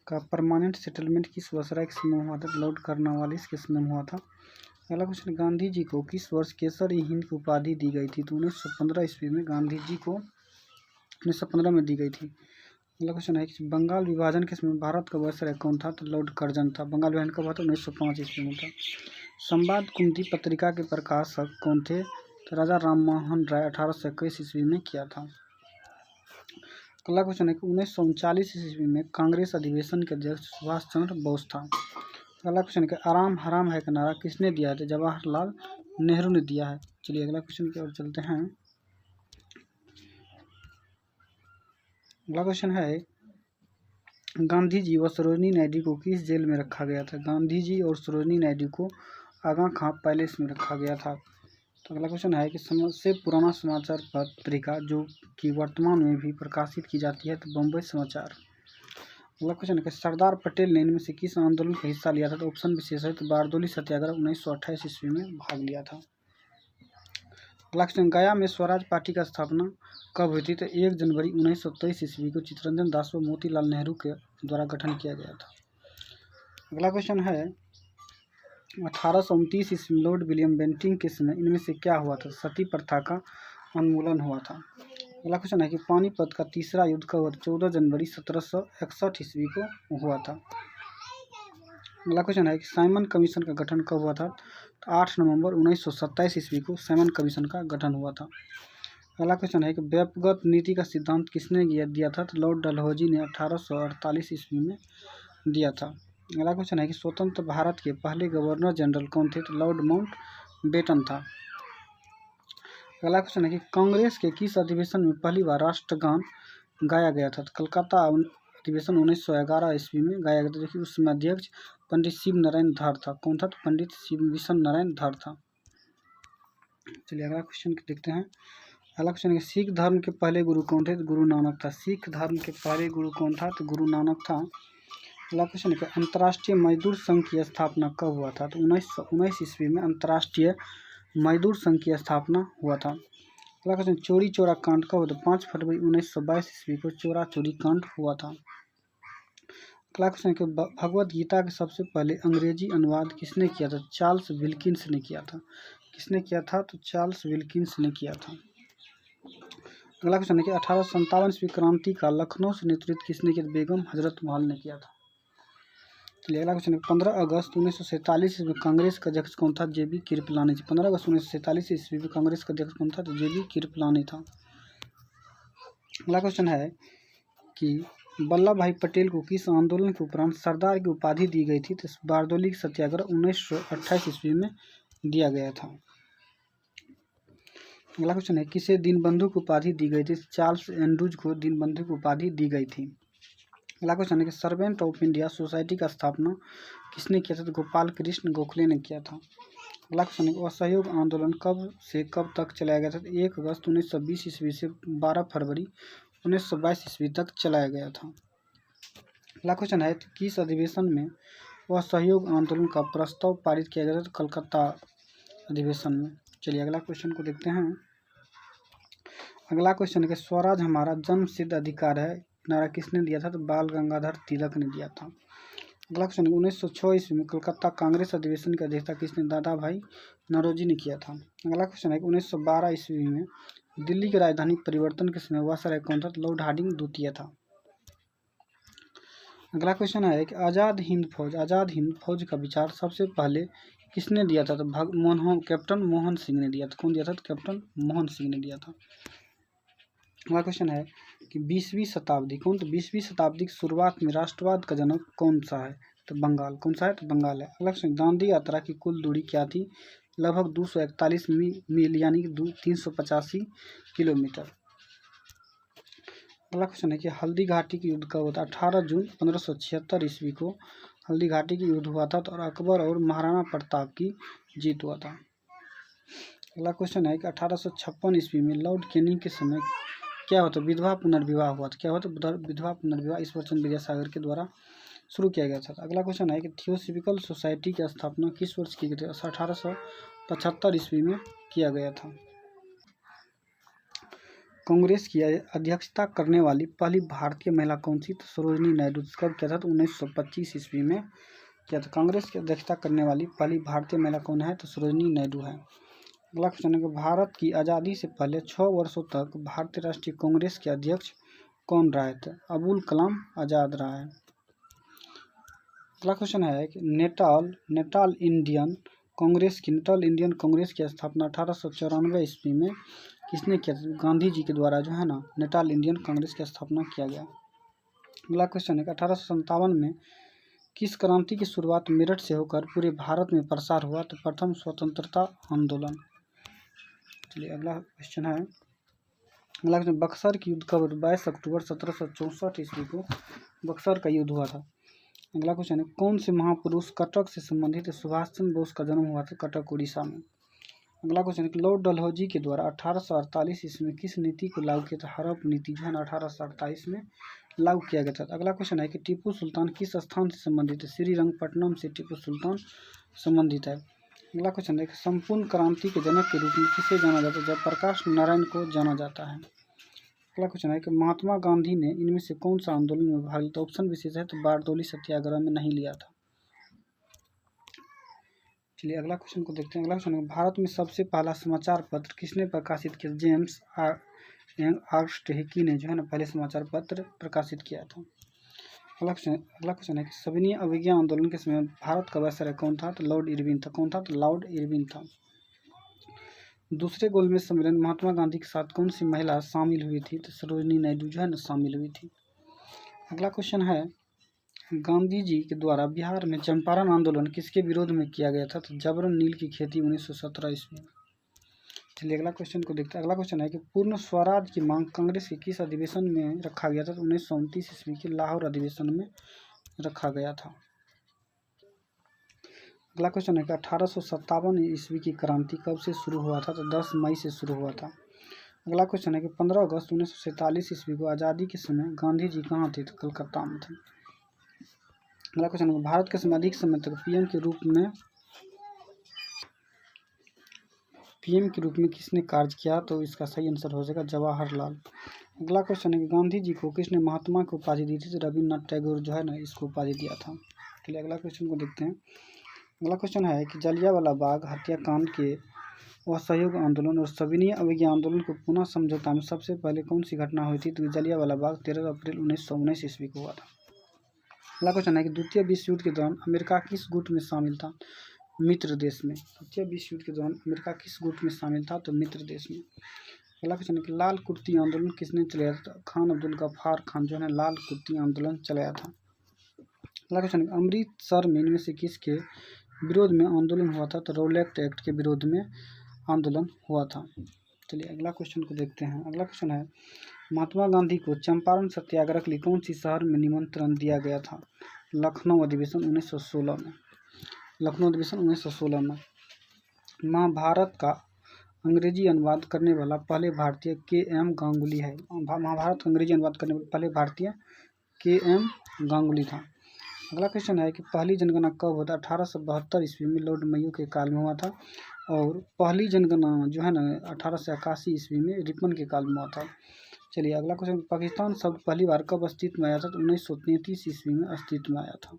का परमानेंट सेटलमेंट किस वायसराय के समय में हुआ था? तो लॉर्ड कॉर्नवालिस के समय में हुआ था। अगला क्वेश्चन, गांधी जी को किस वर्ष केसर हिंद की उपाधि दी गई थी? तो 1915 ईस्वी में गांधी जी को 1915 में दी गई थी। अगला क्वेश्चन है कि बंगाल विभाजन के समय भारत का वायसराय कौन था? तो लॉर्ड कर्जन था। बंगाल विभाजन कब हुआ था? 1905 ईस्वी में था। संवाद कुंती पत्रिका के प्रकाशक कौन थे? तो राजा राममोहन राय 1821 ईस्वी में किया था। अगला क्वेश्चन है कि 1939 ईस्वी में कांग्रेस अधिवेशन के अध्यक्ष सुभाष चंद्र बोस था। अगला क्वेश्चन है कि आराम हराम है का नारा किसने दिया है? तो जवाहरलाल नेहरू ने दिया है। चलिए अगला क्वेश्चन की ओर चलते हैं। अगला क्वेश्चन है, गांधी जी व सरोजिनी नायडू को किस जेल में रखा गया था? गांधी जी और सरोजिनी नायडू को आगा खां पैलेस में रखा गया था। तो अगला क्वेश्चन है कि सबसे पुराना समाचार पत्रिका जो कि वर्तमान में भी प्रकाशित की जाती है तो बम्बई समाचार। अगला क्वेश्चन है कि सरदार पटेल ने इनमें से किस आंदोलन का हिस्सा लिया था? तो ऑप्शन विशेष है तो बारदोली सत्याग्रह 1928 ईस्वी में भाग लिया था। अगला क्वेश्चन, गया में स्वराज पार्टी का स्थापना कब हुई थी? तो 1 जनवरी 1923 ईस्वी को चित्तरंजन दास व मोतीलाल नेहरू के द्वारा गठन किया गया था। अगला क्वेश्चन है, 1829 ईस्वी में लॉर्ड विलियम बेंटिंक के समय इनमें से क्या हुआ था? सती प्रथा का उन्मूलन हुआ था। अगला क्वेश्चन है कि पानीपत का तीसरा युद्ध कब हुआ? 14 जनवरी 1761 ईस्वी को हुआ था। अगला क्वेश्चन है कि साइमन कमीशन का गठन कब हुआ था? 8 नवंबर 1927 ईस्वी को साइमन कमीशन का गठन हुआ था। अगला क्वेश्चन है कि व्यक्तिगत नीति का सिद्धांत किसने दिया था? तो लॉर्ड डलहौजी ने 1848 ईस्वी में दिया था। अगला क्वेश्चन है कि स्वतंत्र भारत के पहले गवर्नर जनरल कौन थे? तो लॉर्ड माउंटबेटन था। अगला क्वेश्चन है कि कांग्रेस के किस अधिवेशन में पहली बार राष्ट्रगान गाया गया था? तो कलकत्ता अधिवेशन 1911 ईस्वी में गाया गया था। देखिए उस समय अध्यक्ष पंडित शिव नारायण धर था। कौन था? तो पंडित शिव विशन नारायण धर था। चलिए अगला क्वेश्चन देखते हैं। अगला क्वेश्चन है, सिख धर्म के पहले गुरु कौन थे? तो गुरु नानक था। सिख धर्म के पहले गुरु कौन था? तो गुरु नानक था। अगला क्वेश्चन है, अंतर्राष्ट्रीय मजदूर संघ की स्थापना कब हुआ था? तो 1919 ईस्वी में अंतर्राष्ट्रीय मजदूर संघ की स्थापना हुआ था। अगला क्वेश्चन, चोरी चोरा कांड कब हुआ? तो 5 फरवरी 1922 ईस्वी को चोरा चोरी कांड हुआ था। अगला क्वेश्चन है कि भगवत गीता के सबसे पहले अंग्रेजी अनुवाद किसने किया था? चार्ल्स विल्किंस ने किया था। किसने किया था? तो चार्ल्स विल्किंस ने किया था। अगला क्वेश्चन है कि 1857 ईस्वी क्रांति का लखनऊ से नेतृत्व किसने किया? बेगम हजरत महल ने किया था। चलिए अगला क्वेश्चन है 15 अगस्त 1947 ईस्वी में कांग्रेस का अध्यक्ष कौन था? जेबी कृपलानी जी। 15 अगस्त 1947 ईस्वी में कांग्रेस का अध्यक्ष कौन था? तो जेबी कृपलानी था। अगला क्वेश्चन है कि वल्लभ भाई पटेल को किस आंदोलन के उपरांत सरदार की उपाधि दी गई थी? तो बारदौली सत्याग्रह 1928 ईस्वी में दिया गया था। अगला क्वेश्चन है किसे दीनबंधु की उपाधि दी गई थी? चार्ल्स एंड्रूज को दीनबंधु की उपाधि दी गई थी। अगला क्वेश्चन है कि सर्वेंट ऑफ इंडिया सोसाइटी का स्थापना किसने किया था? तो गोपाल कृष्ण गोखले ने किया था। अगला क्वेश्चन है कि असहयोग आंदोलन कब से कब तक चलाया गया था? 1 अगस्त 1920 ईस्वी से 12 फरवरी 1922 ईस्वी तक चलाया गया था। अगला क्वेश्चन है किस अधिवेशन में असहयोग आंदोलन का प्रस्ताव पारित किया गया था? कलकत्ता अधिवेशन में। चलिए अगला क्वेश्चन को देखते हैं। अगला क्वेश्चन है कि स्वराज हमारा जन्म सिद्ध अधिकार है नारा किसने दिया था? तो बाल गंगाधर तिलक ने दिया था। अगला क्वेश्चन 1906 ईस्वी में कलकत्ता कांग्रेस अधिवेशन की अध्यक्षता किसने? दादा भाई नौरोजी ने किया था। अगला क्वेश्चन है 1912 ईस्वी में दिल्ली की राजधानी परिवर्तन के समय वायसराय कौन था? लॉर्ड हार्डिंग द्वितीय था। अगला क्वेश्चन है कि आज़ाद हिंद फौज का विचार सबसे पहले किसने दिया था? तो कैप्टन मोहन सिंह ने दिया था। कौन दिया था? तो कैप्टन मोहन सिंह ने दिया था। अगला क्वेश्चन है कि 20वीं शताब्दी कौन? तो 20वीं शताब्दी की शुरुआत में राष्ट्रवाद का जनक कौन सा है? तो बंगाल। कौन सा है? तो बंगाल है। अगला क्वेश्चन दांडी यात्रा की कुल दूरी क्या थी? लगभग 241 मील यानी कि 385 किलोमीटर। अगला क्वेश्चन है कि हल्दी घाटी की युद्ध कब होता है? 18 जून 1576 ईस्वी को हल्दी घाटी की युद्ध हुआ था और अकबर और महाराणा प्रताप की जीत हुआ था। अगला क्वेश्चन है कि 1856 ईस्वी में लॉर्ड कैनिंग के समय क्या होता? विधवा पुनर्विवाह हुआ था। क्या होता? विधवा पुनर्विवाह ईश्वरचंद्र विद्यासागर के द्वारा शुरू किया गया था। अगला क्वेश्चन है कि थियोसॉफिकल सोसाइटी की स्थापना किस वर्ष की गई थी? 1875 ईस्वी में किया गया था। कांग्रेस की अध्यक्षता करने वाली पहली भारतीय महिला कौन सी? तो सरोजिनी नायडू। कब किया था? तो 1925 ईस्वी में किया था। कांग्रेस की अध्यक्षता करने वाली पहली भारतीय महिला कौन है? तो सरोजिनी नायडू है। अगला क्वेश्चन है कि भारत की आज़ादी से पहले 6 वर्षों तक भारतीय राष्ट्रीय कांग्रेस के अध्यक्ष कौन रहे थे? अबुल कलाम आज़ाद रहा है। अगला क्वेश्चन है कि नेटाल इंडियन कांग्रेस की स्थापना 1894 ईस्वी में किसने किया था? गांधी जी के द्वारा जो है ना नेटाल इंडियन कांग्रेस की स्थापना किया गया। अगला क्वेश्चन है कि 1857 में किस क्रांति की शुरुआत मेरठ से होकर पूरे भारत में प्रसार हुआ? तो प्रथम स्वतंत्रता आंदोलन। चलिए अगला क्वेश्चन है। अगला क्वेश्चन बक्सर की युद्ध कब? 22 अक्टूबर 1764 ईस्वी को बक्सर का युद्ध हुआ था। अगला क्वेश्चन है कौन से महापुरुष कटक से संबंधित? सुभाष चंद्र बोस का जन्म हुआ था कटक उड़ीसा में। अगला क्वेश्चन है कि लॉर्ड डलहौजी के द्वारा 1848 ईस्वी में किस नीति को लागू किया था? हड़प नीति जो है ना 1848 में लागू किया गया था। अगला क्वेश्चन है कि टीपू सुल्तान किस स्थान से संबंधित है? श्रीरंगपट्टनम से टीपू सुल्तान संबंधित है। अगला क्वेश्चन है कि संपूर्ण क्रांति के जनक के रूप में किसे जाना जाता है? जयप्रकाश नारायण को जाना जाता है। अगला क्वेश्चन है कि महात्मा गांधी ने इनमें से कौन सा आंदोलन में भाग लिया? ऑप्शन विशेष है तो बारदौली सत्याग्रह में नहीं लिया था। चलिए अगला क्वेश्चन को देखते हैं। अगला क्वेश्चन है भारत में सबसे पहला समाचार पत्र किसने प्रकाशित किया? जेम्स ऑगस्ट हिकी ने जो है ना पहले समाचार पत्र प्रकाशित किया था। अगला क्वेश्चन है कि सविनय अवज्ञा आंदोलन के समय भारत का वायसराय कौन था? तो लॉर्ड इरविन था। कौन था? तो लॉर्ड इरविन था। दूसरे गोलमेज सम्मेलन में महात्मा गांधी के साथ कौन सी महिला शामिल हुई थी? तो सरोजिनी नायडू जो है ना शामिल हुई थी। अगला क्वेश्चन है गांधी जी के द्वारा बिहार में चंपारण आंदोलन किसके विरोध में किया गया था? तो जबरन नील की खेती 1917 ईस्वी में। चलिए अगला क्वेश्चन को देखते हैं। अगला क्वेश्चन है कि पूर्ण स्वराज की मांग कांग्रेस के किस अधिवेशन में रखा गया था? तो 1929 ईस्वी के लाहौर अधिवेशन में रखा गया था। अगला क्वेश्चन है कि 1857 ईस्वी की क्रांति कब से शुरू हुआ था? तो 10 मई से शुरू हुआ था। अगला क्वेश्चन है कि 15 अगस्त 1947 ईस्वी को आज़ादी के समय गांधी जी कहाँ थे? तो कलकत्ता में थे। अगला क्वेश्चन है भारत के समय अधिक समय तक पीएम के रूप में किसने कार्य किया? तो इसका सही आंसर हो जाएगा जवाहरलाल। अगला क्वेश्चन है कि गांधी जी को किसने महात्मा की उपाधि दी थी? तो रविन्द्रनाथ टैगोर जो है ना इसको उपाधि दिया था। चलिए अगला क्वेश्चन को देखते हैं। अगला क्वेश्चन है कि जलियांवाला बाग हत्याकांड के असहयोग आंदोलन और सविनय अवज्ञा आंदोलन को पुनः समझौता में सबसे पहले कौन सी घटना हुई थी? तो जलियांवाला बाग 13 अप्रैल 1919 ईस्वी को हुआ था। अगला क्वेश्चन है कि द्वितीय विश्व युद्ध के दौरान अमेरिका किस गुट में शामिल था? मित्र देश में। द्वितीय विश्व युद्ध के दौरान अमेरिका किस गुट में शामिल था? तो मित्र देश में। अगला क्वेश्चन है कि लाल कुर्ती आंदोलन किसने चलाया था? खान अब्दुल गफ्फार खान जो है लाल कुर्ती आंदोलन चलाया था। अगला क्वेश्चन है अमृतसर में इनमें से किसके विरोध में आंदोलन हुआ था? तो रॉलेट एक्ट के विरोध में आंदोलन हुआ था। चलिए अगला क्वेश्चन को देखते हैं। अगला क्वेश्चन है महात्मा गांधी को चंपारण सत्याग्रह के लिए कौन सी शहर में निमंत्रण दिया गया था? लखनऊ अधिवेशन 1916 में। लखनऊ अधिवेशन 1916 में। महाभारत का अंग्रेजी अनुवाद करने वाला पहले भारतीय के.एम. गांगुली है। महाभारत का अंग्रेजी अनुवाद करने वाले पहले भारतीय के.एम. गांगुली था। अगला क्वेश्चन है कि पहली जनगणना कब हुआ था? 1872 ईस्वी में लॉर्ड मेयो के काल में हुआ था। और पहली जनगणना जो है ना 1881 ईस्वी में रिपन के काल में हुआ था। चलिए अगला क्वेश्चन, पाकिस्तान शब्द पहली बार कब अस्तित्व में आया था? तो 1933 ईस्वी में अस्तित्व में आया था।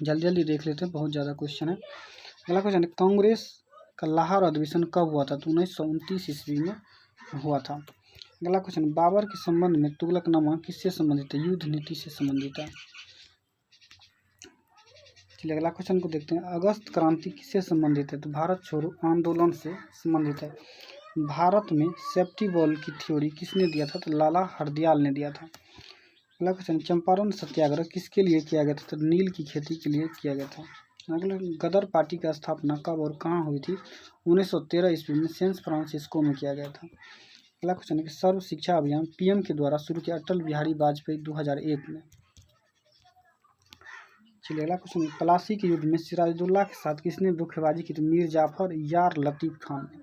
जल्दी जल्दी देख लेते हैं, बहुत ज़्यादा क्वेश्चन है। अगला क्वेश्चन है कांग्रेस का लाहौर अधिवेशन कब हुआ था? तो 1929 ईस्वी में हुआ था। अगला क्वेश्चन, बाबर के संबंध में तुगलकनामा किससे संबंधित है? युद्ध नीति से संबंधित है। चलिए अगला क्वेश्चन को देखते हैं। अगस्त क्रांति किससे संबंधित है? तो भारत छोड़ो आंदोलन से संबंधित है। भारत में सेफ्टी वॉल की थ्योरी किसने दिया था? तो लाला हरदयाल ने दिया था। अगला क्वेश्चन, चंपारण सत्याग्रह किसके लिए किया गया था? तो नील की खेती के लिए किया गया था। अगला, गदर पार्टी का स्थापना कब और कहाँ हुई थी? 1913 ईस्वी में सैन फ्रांसिस्को में किया गया था। अगला क्वेश्चन है कि सर्व शिक्षा अभियान पीएम के द्वारा शुरू किया अटल बिहारी वाजपेयी 2001 में। चलिए अगला क्वेश्चन, प्लासी के युद्ध में सिराजुद्दौला के साथ किसने धोखेबाजी की? तो मीर जाफर यार लतीफ़ खान ने।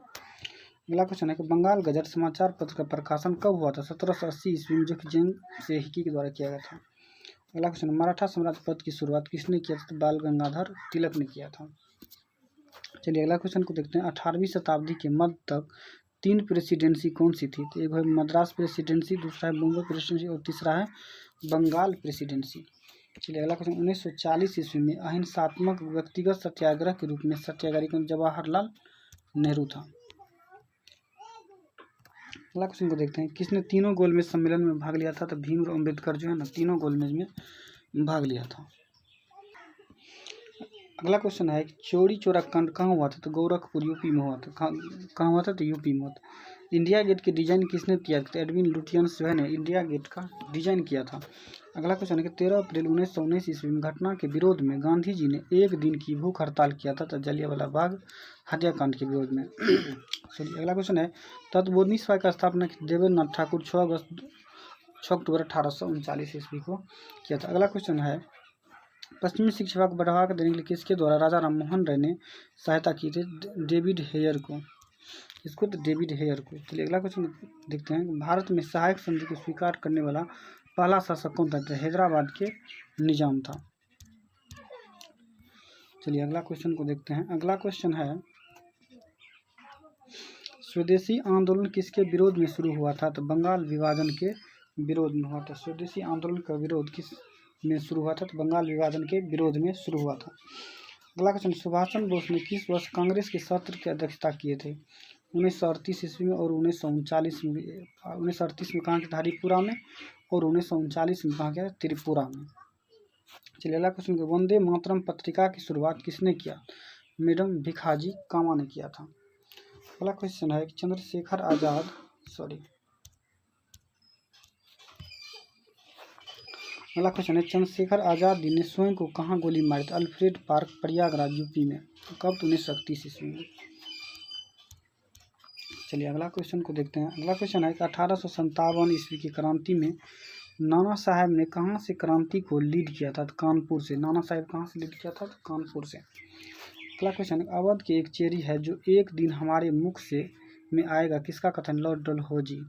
अगला क्वेश्चन है कि बंगाल गजट समाचार पत्र का प्रकाशन कब हुआ था? 1780 ईस्वी में, जो कि जंग सेहिकी के द्वारा किया गया था। अगला क्वेश्चन, मराठा साम्राज्य पद की शुरुआत किसने किया था? तो बाल गंगाधर तिलक ने किया था। चलिए अगला क्वेश्चन को देखते हैं। 18वीं शताब्दी के मध्य तक 3 प्रेसिडेंसी कौन सी थी? तो एक है मद्रास प्रेसिडेंसी, दूसरा है बॉम्बे प्रेसिडेंसी और तीसरा है बंगाल प्रेसिडेंसी। चलिए अगला क्वेश्चन, 1940 ईस्वी में अहिंसात्मक व्यक्तिगत सत्याग्रह के रूप में सत्याग्रही कौन? जवाहरलाल नेहरू था। अगला क्वेश्चन को देखते हैं। किसने तीनों गोलमेज सम्मेलन में भाग लिया था? तो भीमराव अम्बेडकर जो है ना तीनों गोलमेज में भाग लिया था। अगला क्वेश्चन है कि चौरी चौरा कांड कहाँ हुआ था? तो गोरखपुर यूपी में हुआ था। कहाँ हुआ था? तो यूपी में हुआ था। इंडिया गेट की डिजाइन किसने किया था? एडविन लुटियंस जो है ना इंडिया गेट का डिजाइन किया था। अगला क्वेश्चन है कि 13 अप्रैल 1919 ईस्वी में घटना के विरोध में गांधी जी ने एक दिन की भूख हड़ताल किया था। तो जलियांवाला बाग हत्याकांड के विरोध में। चलिए अगला क्वेश्चन है तत्वबोधिनी सभा का स्थापना देवेंद्रनाथ ठाकुर 6 अक्टूबर 1839 ईस्वी को किया था। अगला क्वेश्चन है पश्चिमी शिक्षा को बढ़ावा देने के लिए किसके द्वारा राजा राम मोहन राय ने सहायता की थी? डेविड हेयर को। इसको तो डेविड हेयर को। चलिए अगला क्वेश्चन देखते हैं। भारत में सहायक संधि को स्वीकार करने वाला पहला शासक कौन था? हैदराबाद के निजाम था। चलिए अगला क्वेश्चन को देखते हैं। अगला क्वेश्चन है स्वदेशी आंदोलन किसके विरोध में शुरू हुआ था? तो बंगाल विभाजन के विरोध में हुआ था। स्वदेशी आंदोलन का विरोध किस में शुरू हुआ था? तो बंगाल विभाजन के विरोध में शुरू हुआ था। अगला क्वेश्चन, सुभाष चंद्र बोस ने किस वर्ष कांग्रेस के सत्र की अध्यक्षता किए थे? 1938 ईस्वी में और 1939 में। 1938 में कहाँ के? हरिपुरा में। और 1939 में कहाँ के? त्रिपुरा में। चलिए अगला क्वेश्चन, वंदे मातरम पत्रिका की शुरुआत किसने किया? मैडम भिखाजी कामा ने किया था। अगला क्वेश्चन है कि चंद्रशेखर आजाद अगला क्वेश्चन है चंद्रशेखर आजाद ने स्वयं को कहाँ गोली मारी थी? अल्फ्रेड पार्क, प्रयागराज, यूपी में। कब? 1931 ईस्वी में। चलिए अगला क्वेश्चन को देखते हैं। अगला क्वेश्चन है कि 1857 ईस्वी की क्रांति में नाना साहब ने कहाँ से क्रांति को लीड किया था? तो कानपुर से। नाना साहब कहाँ से लीड किया था? तो कानपुर से। अगला क्वेश्चन, अवध की एक चेरी है जो एक दिन हमारे मुख से में आएगा, किसका कथन? लॉर्ड डलहौजी।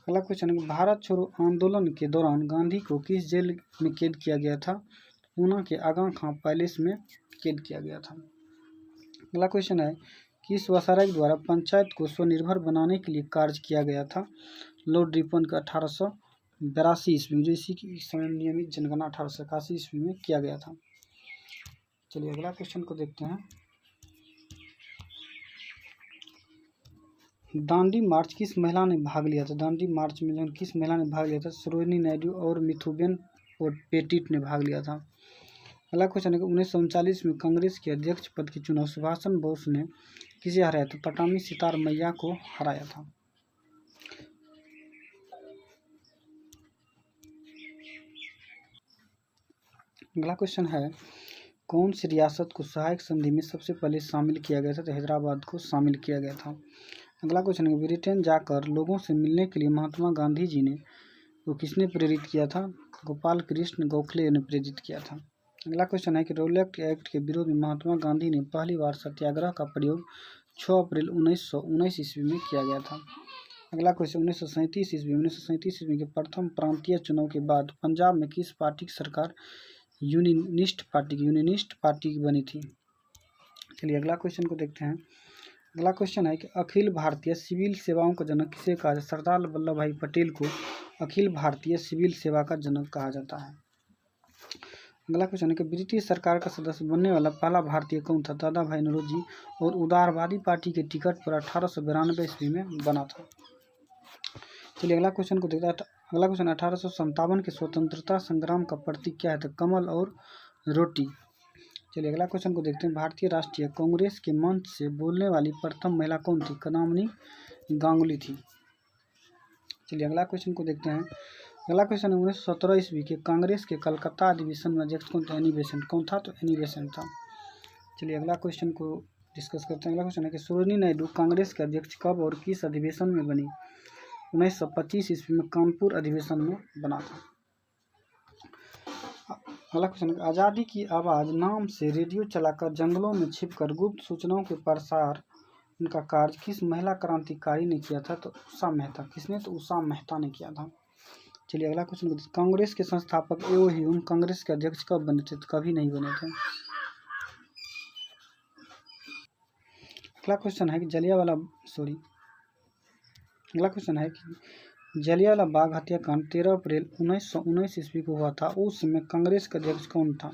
अगला क्वेश्चन है भारत छोड़ो आंदोलन के दौरान गांधी को किस जेल में कैद किया गया था? पूना के आगा खां पैलेस में कैद किया गया था। अगला क्वेश्चन है किस वसारा के द्वारा पंचायत को स्वनिर्भर बनाने के लिए कार्य किया गया था? लॉर्ड रिपन का 1882 ईस्वी में, जो इसी की समय नियमित जनगणना 1881 ईस्वी में किया गया था। चलिए अगला क्वेश्चन को देखते हैं। दांडी मार्च किस महिला ने भाग लिया था? दांडी मार्च में जो किस महिला ने भाग लिया था? सरोजिनी नायडू और मिथुबेन पेटिट ने भाग लिया था। अगला क्वेश्चन है कि 1939 में कांग्रेस के अध्यक्ष पद के चुनाव सुभाष बोस ने किसे हराया था? पटामी सितार मैया को हराया था। अगला क्वेश्चन है कौन सी रियासत को सहायक संधि में सबसे पहले शामिल किया गया था? तो हैदराबाद को शामिल किया गया था। अगला क्वेश्चन है ब्रिटेन जाकर लोगों से मिलने के लिए महात्मा गांधी जी ने वो किसने प्रेरित किया था? गोपाल कृष्ण गोखले ने प्रेरित किया था। अगला क्वेश्चन है कि रोलेट एक्ट के विरोध में महात्मा गांधी ने पहली बार सत्याग्रह का प्रयोग 6 अप्रैल 1919 ईस्वी में किया गया था। अगला क्वेश्चन 1937 ईस्वी के प्रथम प्रांतीय चुनाव के बाद पंजाब में किस पार्टी की सरकार यूनियनिस्ट पार्टी की बनी थी? चलिए अगला क्वेश्चन को देखते हैं। अगला क्वेश्चन है कि अखिल भारतीय सिविल सेवाओं का जनक किसे कहा जाता है? सरदार वल्लभ भाई पटेल को अखिल भारतीय सिविल सेवा का जनक कहा जाता है। अगला क्वेश्चन है कि ब्रिटिश सरकार का सदस्य बनने वाला पहला भारतीय कौन था? दादा भाई नौरोजी और उदारवादी पार्टी के टिकट पर 1892 ईस्वी में बना था। चलिए अगला क्वेश्चन को देखते हैं। अगला क्वेश्चन 1857 के स्वतंत्रता संग्राम का प्रतीक क्या है? तो कमल और रोटी। चलिए अगला क्वेश्चन को देखते हैं। भारतीय राष्ट्रीय कांग्रेस के मंच से बोलने वाली प्रथम महिला कौन थी? कदामनी गांगुली थी। चलिए अगला क्वेश्चन को देखते हैं। अगला क्वेश्चन है 1917 ईस्वी के कांग्रेस के कलकत्ता अधिवेशन में अध्यक्ष कौन था? Annie Besant. कौन था? तो एनी बेसेंट था। चलिए अगला क्वेश्चन को डिस्कस करते हैं। अगला क्वेश्चन है कि सरोजिनी नायडू कांग्रेस के अध्यक्ष कब और किस अधिवेशन में बनी? 1925 ईस्वी में कानपुर अधिवेशन में बना था। अगला क्वेश्चन है आज़ादी की आवाज़ नाम से रेडियो चलाकर जंगलों में छिपकर गुप्त सूचनाओं के प्रसार उनका कार्य किस महिला क्रांतिकारी ने किया था? तो उषा मेहता। किसने? तो उषा मेहता ने किया था। चलिए अगला क्वेश्चन, कांग्रेस के संस्थापक एओ ह्यूम कांग्रेस के अध्यक्ष कब बने थे? तो कभी नहीं बने थे। अगला क्वेश्चन है कि अगला क्वेश्चन है कि जलियांवाला बाग हत्याकांड 13 अप्रैल 1919 ईस्वी को हुआ था। उस समय कांग्रेस का अध्यक्ष कौन था?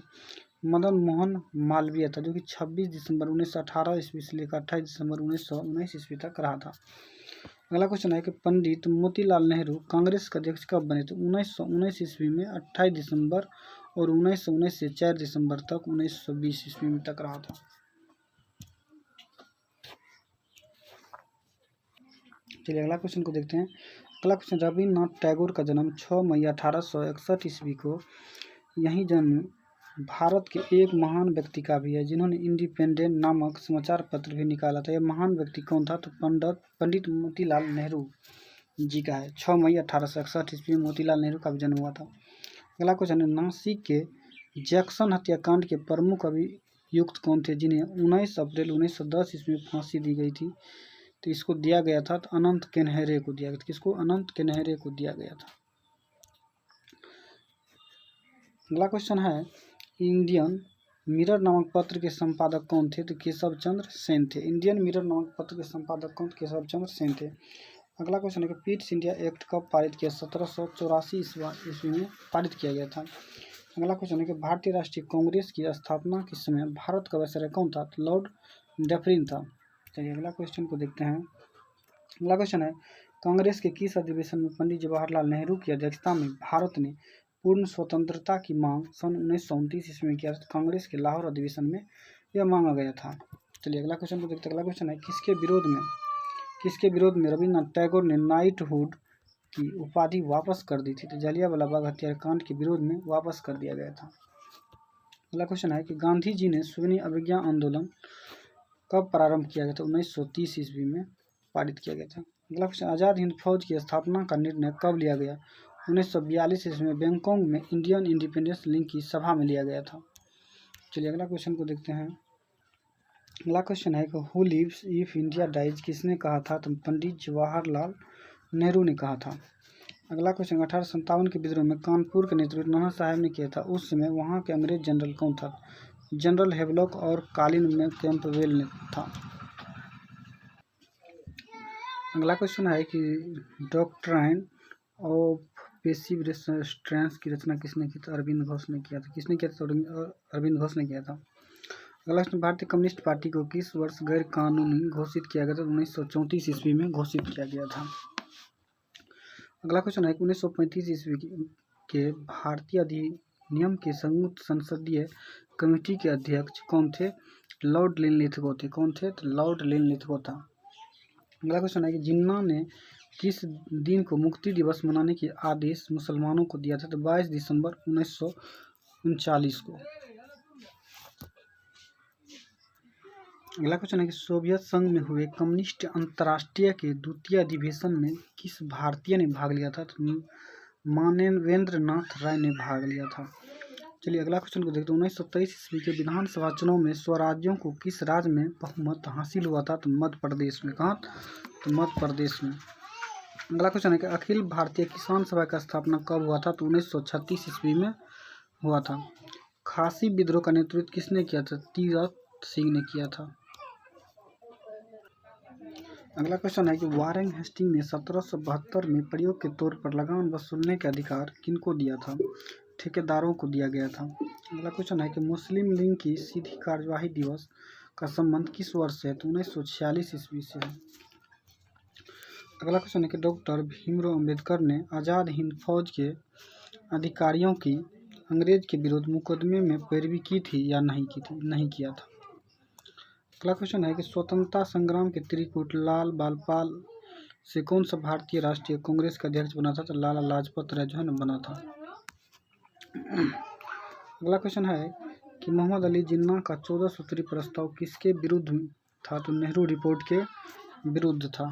मदन मोहन मालवीय था, जो कि 26 दिसंबर 1918 ईस्वी से लेकर 28 दिसंबर 1919 ईस्वी तक रहा था। अगला क्वेश्चन है कि पंडित मोतीलाल नेहरू कांग्रेस के अध्यक्ष कब बने थे? 1919 ईस्वी में 28 दिसंबर और 1919 से 4 दिसंबर तक 1920 ईस्वी में तक रहा था। चलिए अगला क्वेश्चन को देखते हैं। अगला क्वेश्चन, रविन्द्रनाथ टैगोर का जन्म 6 मई 1861 ईस्वी को यही जन्म भारत के एक महान व्यक्ति का भी है, जिन्होंने इंडिपेंडेंट नामक समाचार पत्र भी निकाला था। यह महान व्यक्ति कौन था? तो पंडित मोतीलाल नेहरू जी का है। 6 मई 1861 ईस्वी में मोतीलाल नेहरू का भी जन्म हुआ था। अगला क्वेश्चन है, नासिक के जैक्सन हत्याकांड के प्रमुख अभियुक्त कौन थे, जिन्हें 19 अप्रैल 1910 ईस्वी में फांसी दी गई थी? तो इसको दिया गया था तो अनंत केन्हरे को दिया गया था। किसको? अनंत केन्हरे को दिया गया था। अगला क्वेश्चन है, इंडियन मिरर नामक पत्र के संपादक कौन थे? तो केशव चंद्र सेन थे। इंडियन मिरर नामक पत्र के संपादक कौन? केशव चंद्र सेन थे। अगला क्वेश्चन है कि पिट्स इंडिया एक्ट कब पारित किया? 1784 ईस्वी में पारित किया गया था। अगला क्वेश्चन है कि भारतीय राष्ट्रीय कांग्रेस की स्थापना के समय भारत का वायसराय कौन था? तो लॉर्ड डफरिन था। चलिए अगला क्वेश्चन को देखते हैं। अगला क्वेश्चन है, कांग्रेस के किस अधिवेशन में पंडित जवाहरलाल नेहरू की अध्यक्षता में भारत ने पूर्ण स्वतंत्रता की मांग सन 1929 ईस्वी में किया? कांग्रेस के लाहौर अधिवेशन में यह मांगा गया था। चलिए अगला क्वेश्चन को देखते हैं। अगला क्वेश्चन है, किसके विरोध में रविन्द्रनाथ टैगोर ने नाइटहुड की उपाधि वापस कर दी थी? तो जलियांवाला बाग हत्याकांड के विरोध में वापस कर दिया गया था। अगला क्वेश्चन है कि गांधी जी ने सुन्नी अवज्ञा आंदोलन कब प्रारंभ किया गया था? 1930 ईस्वी में पारित किया गया था। अगला क्वेश्चन, आज़ाद हिंद फौज की स्थापना का निर्णय कब लिया गया? 1942 ईस्वी में बैंकॉक में इंडियन इंडिपेंडेंस लीग की सभा में लिया गया था। चलिए अगला क्वेश्चन को देखते हैं। अगला क्वेश्चन है कि who lives if India dies किसने कहा था? तो पंडित जवाहरलाल नेहरू ने कहा था। अगला क्वेश्चन, 1857 के विद्रोह में कानपुर का नेतृत्व नाना साहब ने किया था। उस समय वहाँ के अंग्रेज जनरल कौन था? जनरल हेवलॉक और कालिन में कैंपबेल ने था। अगला क्वेश्चन है कि डॉक्ट्राइन ऑफ पेसिव रेजिस्टेंस की रचना किसने की? तो अरविंद घोष ने किया था। किसने किया था? अरविंद घोष ने किया था। अगला क्वेश्चन, भारतीय कम्युनिस्ट पार्टी को किस वर्ष गैर कानूनी घोषित किया गया था? 1934 ईस्वी में घोषित किया गया था। अगला क्वेश्चन है कि 1935 ईस्वी के भारतीय अधिनियम के संयुक्त संसदीय कमेटी के अध्यक्ष कौन थे? लॉर्ड लिनलिथगो थे। कौन थे? तो लॉर्ड लिनलिथगो था। अगला क्वेश्चन है कि जिन्ना ने किस दिन को मुक्ति दिवस मनाने की आदेश मुसलमानों को दिया था? तो 22 दिसंबर 1939 को। अगला क्वेश्चन है कि सोवियत संघ में हुए कम्युनिस्ट अंतर्राष्ट्रीय के द्वितीय अधिवेशन में किस भारतीय ने भाग लिया था? तो मानवेंद्र नाथ राय ने भाग लिया था। चलिए अगला क्वेश्चन को देखते हैं। 1923 ईस्वी के विधानसभा चुनाव में स्वराज्यों को किस राज्य में बहुमत हासिल हुआ था? तो मध्य प्रदेश में। कहाँ? तो मध्य प्रदेश में। अगला क्वेश्चन है कि अखिल भारतीय किसान सभा का स्थापना कब हुआ था? तो 1936 ईस्वी में हुआ था। खासी विद्रोह का नेतृत्व किसने किया था? तीरथ सिंह ने किया था। अगला क्वेश्चन है कि वारेन हेस्टिंग ने 1772 में प्रयोग के तौर पर लगान वसूलने के अधिकार किनको दिया था? ठेकेदारों को दिया गया था। अगला क्वेश्चन है कि मुस्लिम लीग की सीधी कार्यवाही दिवस का संबंध किस वर्ष से है? तो 1946 ईस्वी से है। अगला क्वेश्चन है कि डॉक्टर भीमराव अंबेडकर ने आज़ाद हिंद फौज के अधिकारियों की अंग्रेज के विरुद्ध मुकदमे में पैरवी की थी या नहीं की थी? नहीं किया था। अगला क्वेश्चन है कि स्वतंत्रता संग्राम के त्रिकूट लाल बालपाल से कौन सा भारतीय राष्ट्रीय कांग्रेस का अध्यक्ष बना था? तो लाला लाजपत राय जो है ना बना था। अगला क्वेश्चन है कि मोहम्मद अली जिन्ना का 14 सूत्री प्रस्ताव किसके विरुद्ध था? तो नेहरू रिपोर्ट के विरुद्ध था।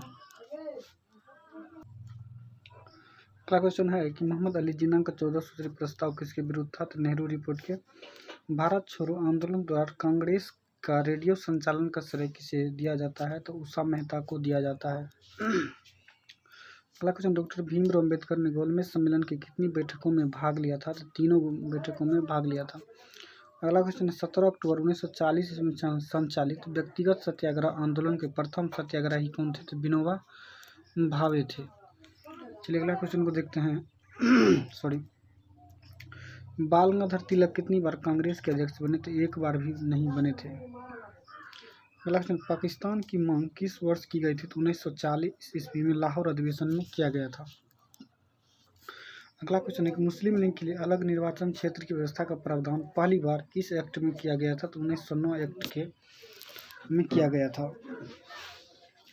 अगला क्वेश्चन है कि मोहम्मद अली जिन्ना का 14 सूत्री प्रस्ताव किसके विरुद्ध था? तो नेहरू रिपोर्ट के। भारत छोड़ो आंदोलन द्वारा कांग्रेस का रेडियो संचालन का श्रेय किसे दिया जाता है? तो उषा मेहता को दिया जाता है। अगला क्वेश्चन, डॉक्टर भीमराव अंबेडकर ने गोलमेज सम्मेलन की कितनी बैठकों में भाग लिया था? तो तीनों बैठकों में भाग लिया था। अगला क्वेश्चन है 17 अक्टूबर 1940 में संचालित व्यक्तिगत सत्याग्रह आंदोलन के प्रथम सत्याग्रही कौन थे? तो विनोबा भावे थे। चलिए अगला क्वेश्चन को देखते हैं। सॉरी, बाल गंगाधर तिलक कितनी बार कांग्रेस के अध्यक्ष बने? तो एक बार भी नहीं बने थे। अगला क्वेश्चन, पाकिस्तान की मांग किस वर्ष की गई थी? तो 1940 ईस्वी में लाहौर अधिवेशन में किया गया था। अगला क्वेश्चन है कि मुस्लिम लीग के लिए अलग निर्वाचन क्षेत्र की व्यवस्था का प्रावधान पहली बार किस एक्ट में किया गया था? तो 1909 एक्ट के में किया गया था।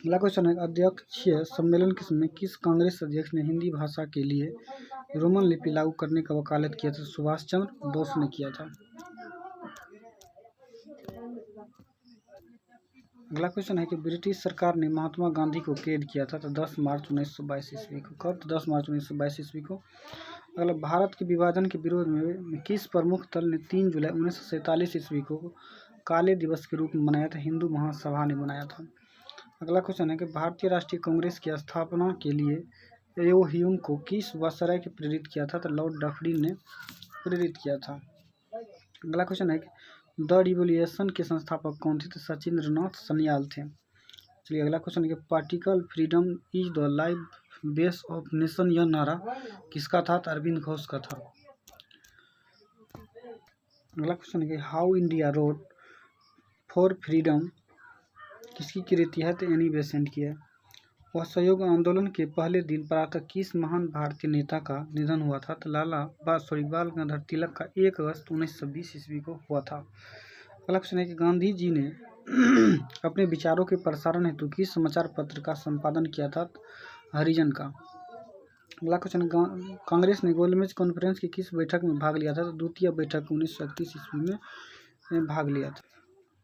अगला क्वेश्चन है अध्यक्षीय सम्मेलन के समय किस कांग्रेस अध्यक्ष ने हिंदी भाषा के लिए रोमन लिपि लागू करने का वकालत किया था? सुभाष चंद्र बोस ने किया था। अगला क्वेश्चन है कि ब्रिटिश सरकार ने महात्मा गांधी को कैद किया था? तो 10 मार्च 1922 ईस्वी को। कब? 10 मार्च 1922 ईस्वी को। अगला, भारत के विभाजन के विरोध में किस प्रमुख दल ने 3 जुलाई 1947 ईस्वी को काले दिवस के रूप में मनाया था? हिंदू महासभा ने बनाया था। अगला क्वेश्चन है कि भारतीय राष्ट्रीय कांग्रेस की स्थापना के लिए एओ ह्यूम को किस वायसराय ने प्रेरित किया था? तो लॉर्ड डफरिन ने प्रेरित किया था। अगला क्वेश्चन है कि द रिवोल्यूशन के संस्थापक कौन थे? तो सचिंद्रनाथ सन्याल थे। चलिए अगला क्वेश्चन है कि particle freedom is the life base of nation, यह नारा किसका था? तो अरविंद घोष का था। अगला क्वेश्चन है कि how India road for freedom किसकी कृति है? तो एनी बेसेंट की है। असहयोग आंदोलन के पहले दिन प्रातः किस महान भारतीय नेता का निधन हुआ था? तो बाल गंगाधर तिलक का 1 अगस्त 1920 ईस्वी को हुआ था। अगला क्वेश्चन है कि गांधी जी ने अपने विचारों के प्रसारण हेतु किस समाचार पत्र का संपादन किया था? हरिजन का। अगला क्वेश्चन, कांग्रेस ने गोलमेज कॉन्फ्रेंस की किस बैठक में भाग लिया था? तो द्वितीय बैठक 1931 ईस्वी में भाग लिया था।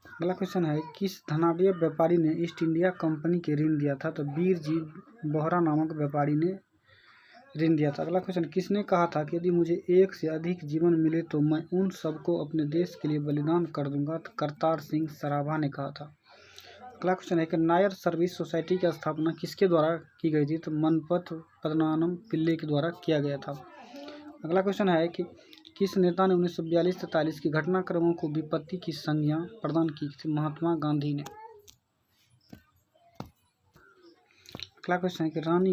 अगला क्वेश्चन है किस धनाढ्य व्यापारी ने ईस्ट इंडिया कंपनी के ऋण दिया था? तो वीर जी बोहरा नामक व्यापारी ने ऋण दिया था। अगला क्वेश्चन, किसने कहा था कि यदि मुझे एक से अधिक जीवन मिले तो मैं उन सबको अपने देश के लिए बलिदान कर दूंगा? तो करतार सिंह सराभा ने कहा था। अगला क्वेश्चन है कि नायर सर्विस सोसाइटी की स्थापना किसके द्वारा की गई थी? तो मनपत पद्मनाभम पिल्ले के द्वारा किया गया था। अगला क्वेश्चन है कि किस नेता ने 1942-43 की घटनाक्रमों को विपत्ति की संज्ञा प्रदान की थी? महात्मा गांधी ने। अगला क्वेश्चन है कि रानी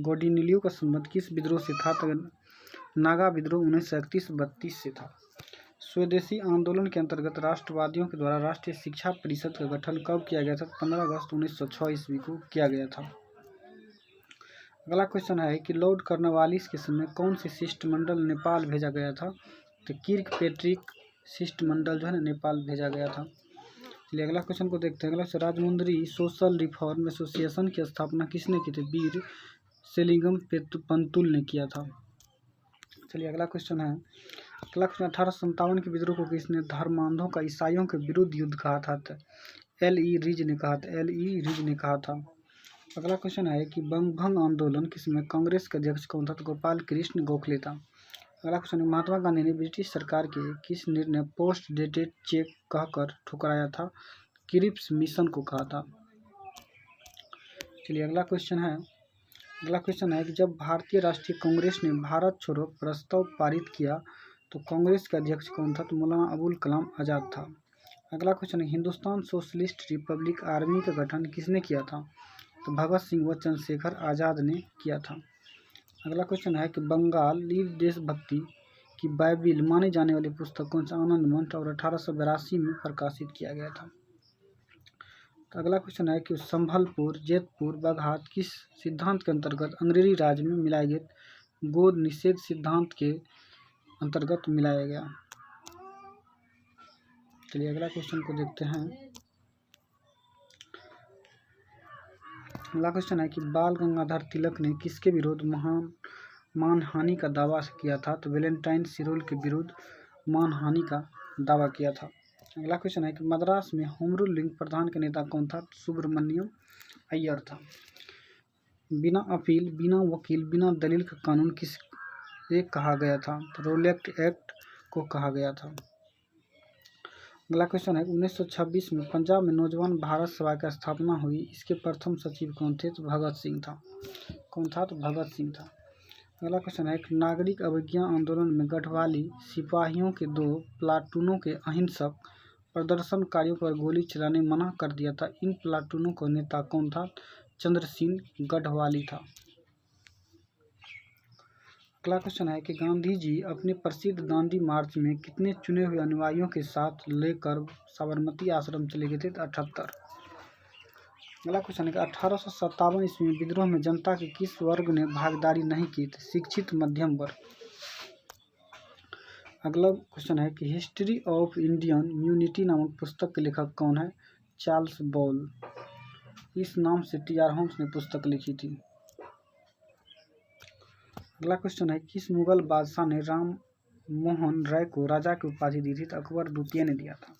गौडिन्यू का संबंध किस विद्रोह से था? तो नागा विद्रोह 1931-32 से था। स्वदेशी आंदोलन के अंतर्गत राष्ट्रवादियों के द्वारा राष्ट्रीय शिक्षा परिषद का गठन कब किया गया था? 15 अगस्त 1906 ईस्वी को किया गया था। अगला क्वेश्चन है कि लॉर्ड कॉर्नवालिस के समय कौन सी शिष्टमंडल नेपाल भेजा गया था? तो किर्कपेट्रिक शिष्टमंडल जो है ना नेपाल भेजा गया था। चलिए अगला क्वेश्चन को देखते हैं। अगला question, Rajahmundry social reform association की स्थापना किसने की थी? वीर सेलिंगम पंतुल ने किया था। चलिए अगला क्वेश्चन है। अगला क्वेश्चन, 1857 के विद्रोह को किसने धर्मांधों का ईसाइयों के विरुद्ध युद्ध कहा था? L.E. रिज ने कहा था। L.E. रिज ने कहा था। अगला क्वेश्चन है कि बंगभंग आंदोलन किसमें कांग्रेस के अध्यक्ष कौन था? तो गोपाल कृष्ण गोखले था। अगला क्वेश्चन है, महात्मा गांधी ने ब्रिटिश सरकार के किस निर्णय पोस्ट डेटेड चेक कहकर ठुकराया था? क्रिप्स मिशन को कहा था। चलिए अगला क्वेश्चन है। अगला क्वेश्चन है कि जब भारतीय राष्ट्रीय कांग्रेस ने भारत छोड़ो प्रस्ताव पारित किया तो कांग्रेस के अध्यक्ष कौन था? तो मौलाना अबुल कलाम आज़ाद था। अगला क्वेश्चन है, हिंदुस्तान सोशलिस्ट रिपब्लिक आर्मी का गठन किसने किया था? तो भगत सिंह व चंद्रशेखर आज़ाद ने किया था। अगला क्वेश्चन है कि बंगाल लीव देशभक्ति की बाइबिल माने जाने वाली पुस्तक कौन सा? आनंद मठ, और 1882 में प्रकाशित किया गया था। तो अगला क्वेश्चन है कि संभलपुर, जेतपुर, बगहात किस सिद्धांत के अंतर्गत अंग्रेजी राज में मिलाए गए गोद निषेध सिद्धांत के अंतर्गत मिलाया गया। चलिए अगला क्वेश्चन को देखते हैं। अगला क्वेश्चन है कि बाल गंगाधर तिलक ने किसके विरुद्ध मानहानि का दावा किया था? तो वैलेंटाइन सिरोल के विरुद्ध मानहानि का दावा किया था। अगला क्वेश्चन है कि मद्रास में होम रूल लीग प्रधान के नेता कौन था? सुब्रमण्यम अय्यर था। बिना अपील, बिना वकील, बिना दलील का कानून किसे कहा गया था? तो रोलेट एक्ट को कहा गया था। अगला क्वेश्चन है, 1926 में पंजाब में नौजवान भारत सभा की स्थापना हुई, इसके प्रथम सचिव कौन थे? तो भगत सिंह था। कौन था? तो भगत सिंह था। अगला क्वेश्चन है, नागरिक अवज्ञा आंदोलन में गढ़वाली सिपाहियों के 2 प्लाटूनों के अहिंसक प्रदर्शनकारियों पर गोली चलाने मना कर दिया था। इन प्लाटूनों का नेता कौन था? चंद्रसिंह गढ़वाली था। अगला क्वेश्चन है कि गांधी जी अपने प्रसिद्ध दांडी मार्च में कितने चुने हुए अनुयायियों के साथ लेकर साबरमती आश्रम चले गए थे? 78। अगला क्वेश्चन है कि 1857 ईस्वी में विद्रोह में जनता के किस वर्ग ने भागीदारी नहीं की थी? शिक्षित मध्यम वर्ग। अगला क्वेश्चन है कि हिस्ट्री ऑफ इंडियन यूनिटी नामक पुस्तक के लेखक कौन है? Charles ball. इस नाम से T.R. होम्स ने पुस्तक लिखी थी। अगला क्वेश्चन है, किस मुगल बादशाह ने राम मोहन राय को राजा की उपाधि दी थी? तो अकबर द्वितीय ने दिया था।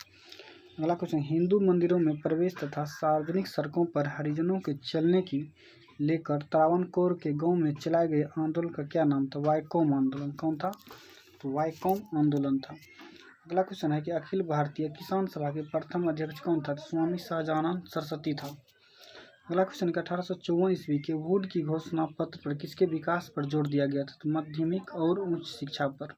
अगला क्वेश्चन, हिंदू मंदिरों में प्रवेश तथा सार्वजनिक सड़कों पर हरिजनों के चलने की लेकर त्रावणकोर के गांव में चलाए गए आंदोलन का क्या नाम था? वाईकोम आंदोलन। कौन था? तो वाईकोम आंदोलन था। अगला क्वेश्चन है कि अखिल भारतीय किसान सभा के प्रथम अध्यक्ष कौन था? स्वामी सहजानंद सरस्वती था। अगला क्वेश्चन है, 1854 ईस्वी के वुड की घोषणा पत्र पर किसके विकास पर जोर दिया गया था? तो माध्यमिक और उच्च शिक्षा पर।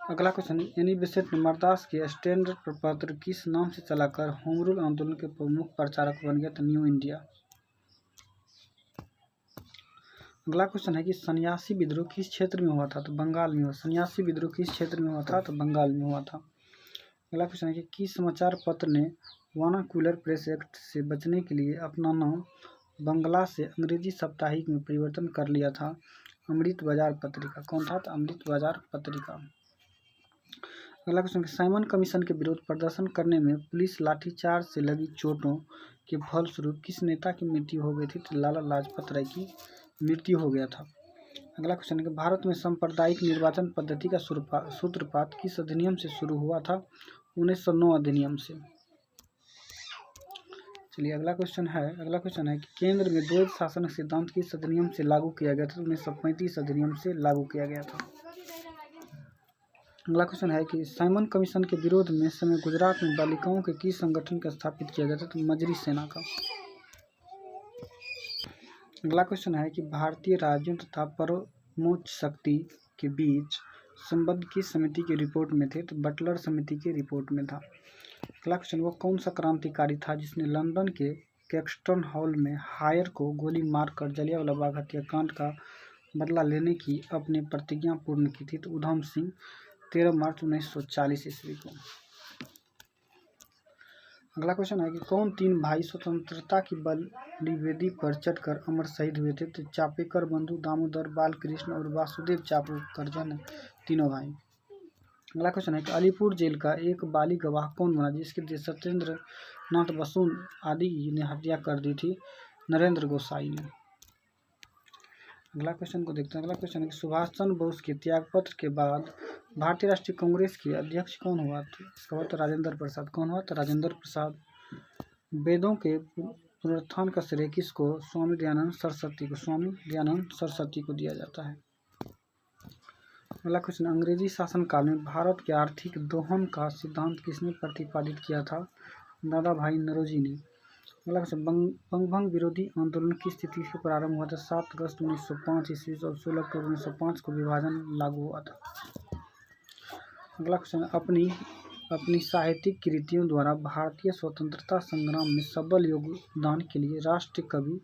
अगला क्वेश्चन, एनी बेसेंट ने मद्रास के स्टैंडर्ड प्रपत्र किस नाम से चलाकर होम रूल आंदोलन के प्रमुख प्रचारक बन गया? तो न्यू इंडिया। अगला क्वेश्चन है कि सन्यासी विद्रोह किस क्षेत्र में हुआ था? तो बंगाल में हुआ। सन्यासी विद्रोह किस क्षेत्र में हुआ था? तो बंगाल में हुआ था। अगला क्वेश्चन है कि किस समाचार पत्र ने वर्नाक्युलर प्रेस एक्ट से बचने के लिए अपना नाम बंगला से अंग्रेजी साप्ताहिक में परिवर्तन कर लिया था? अमृत बाजार पत्रिका। कौन था? तो अमृत बाजार पत्रिका। अगला क्वेश्चन, साइमन कमीशन के विरोध प्रदर्शन करने में पुलिस लाठीचार्ज से लगी चोटों के फलस्वरूप किस नेता की मृत्यु हो गई थी? तो लाला लाजपत राय की मृत्यु हो गया था। अगला क्वेश्चन है कि भारत में सांप्रदायिक निर्वाचन पद्धति का सूत्रपात किस अधिनियम से शुरू हुआ था? 1909 अधिनियम से। चलिए अगला क्वेश्चन है कि केंद्र में द्वैध शासन सिद्धांत किस अधिनियम से लागू किया गया था? 1935 अधिनियम से लागू किया गया था। अगला क्वेश्चन है कि साइमन कमीशन के विरोध में समय गुजरात में बालिकाओं के किस संगठन का स्थापित किया गया था? तो मजरी सेना का। अगला क्वेश्चन है कि भारतीय राज्यों तथा परमोच्च शक्ति के बीच संबंध किस समिति की रिपोर्ट में थे? तो बटलर समिति की रिपोर्ट में था। अगला क्वेश्चन, वो कौन सा क्रांतिकारी था जिसने लंदन के कैक्सटन हॉल में हायर को गोली मारकर जलियांवाला बाग हत्याकांड का बदला लेने की अपनी प्रतिज्ञा पूर्ण की थी? तो उधम सिंह, 13 मार्च 1940 ईस्वी को। अगला क्वेश्चन है कि कौन तीन भाई स्वतंत्रता की बलिवेदी पर चढ़कर अमर शहीद हुए थे? तो चापेकर बंधु, दामोदर, बालकृष्ण और वासुदेव चापेकर जो है तीनों भाई। अगला क्वेश्चन है कि अलीपुर जेल का एक बाली गवाह कौन बना जिसके सत्येंद्र नाथ बसु आदि ने हत्या कर दी थी? नरेंद्र गोसाई ने। अगला क्वेश्चन को देखते हैं। अगला क्वेश्चन है कि सुभाष चंद्र बोस के त्यागपत्र के बाद भारतीय राष्ट्रीय कांग्रेस के अध्यक्ष कौन हुआ? तो इसका उत्तर राजेंद्र प्रसाद। कौन हुआ? तो राजेंद्र प्रसाद। वेदों के पुनरुत्थान का श्रेय किसको? स्वामी दयानंद सरस्वती को। स्वामी दयानंद सरस्वती को दिया जाता है। अगला क्वेश्चन, अंग्रेजी शासनकाल में भारत के आर्थिक दोहन का सिद्धांत किसने प्रतिपादित किया था? दादा भाई नौरोजी ने। अगला क्वेश्चन, बंगभंग विरोधी आंदोलन किस तिथि से प्रारंभ हुआ था? 7 अगस्त 1905 ईस्वी और 16 अक्टूबर 1905 को विभाजन लागू हुआ था। अगला क्वेश्चन, अपनी साहित्यिक कृतियों द्वारा भारतीय स्वतंत्रता संग्राम में सबल योगदान के लिए राष्ट्रीय कवि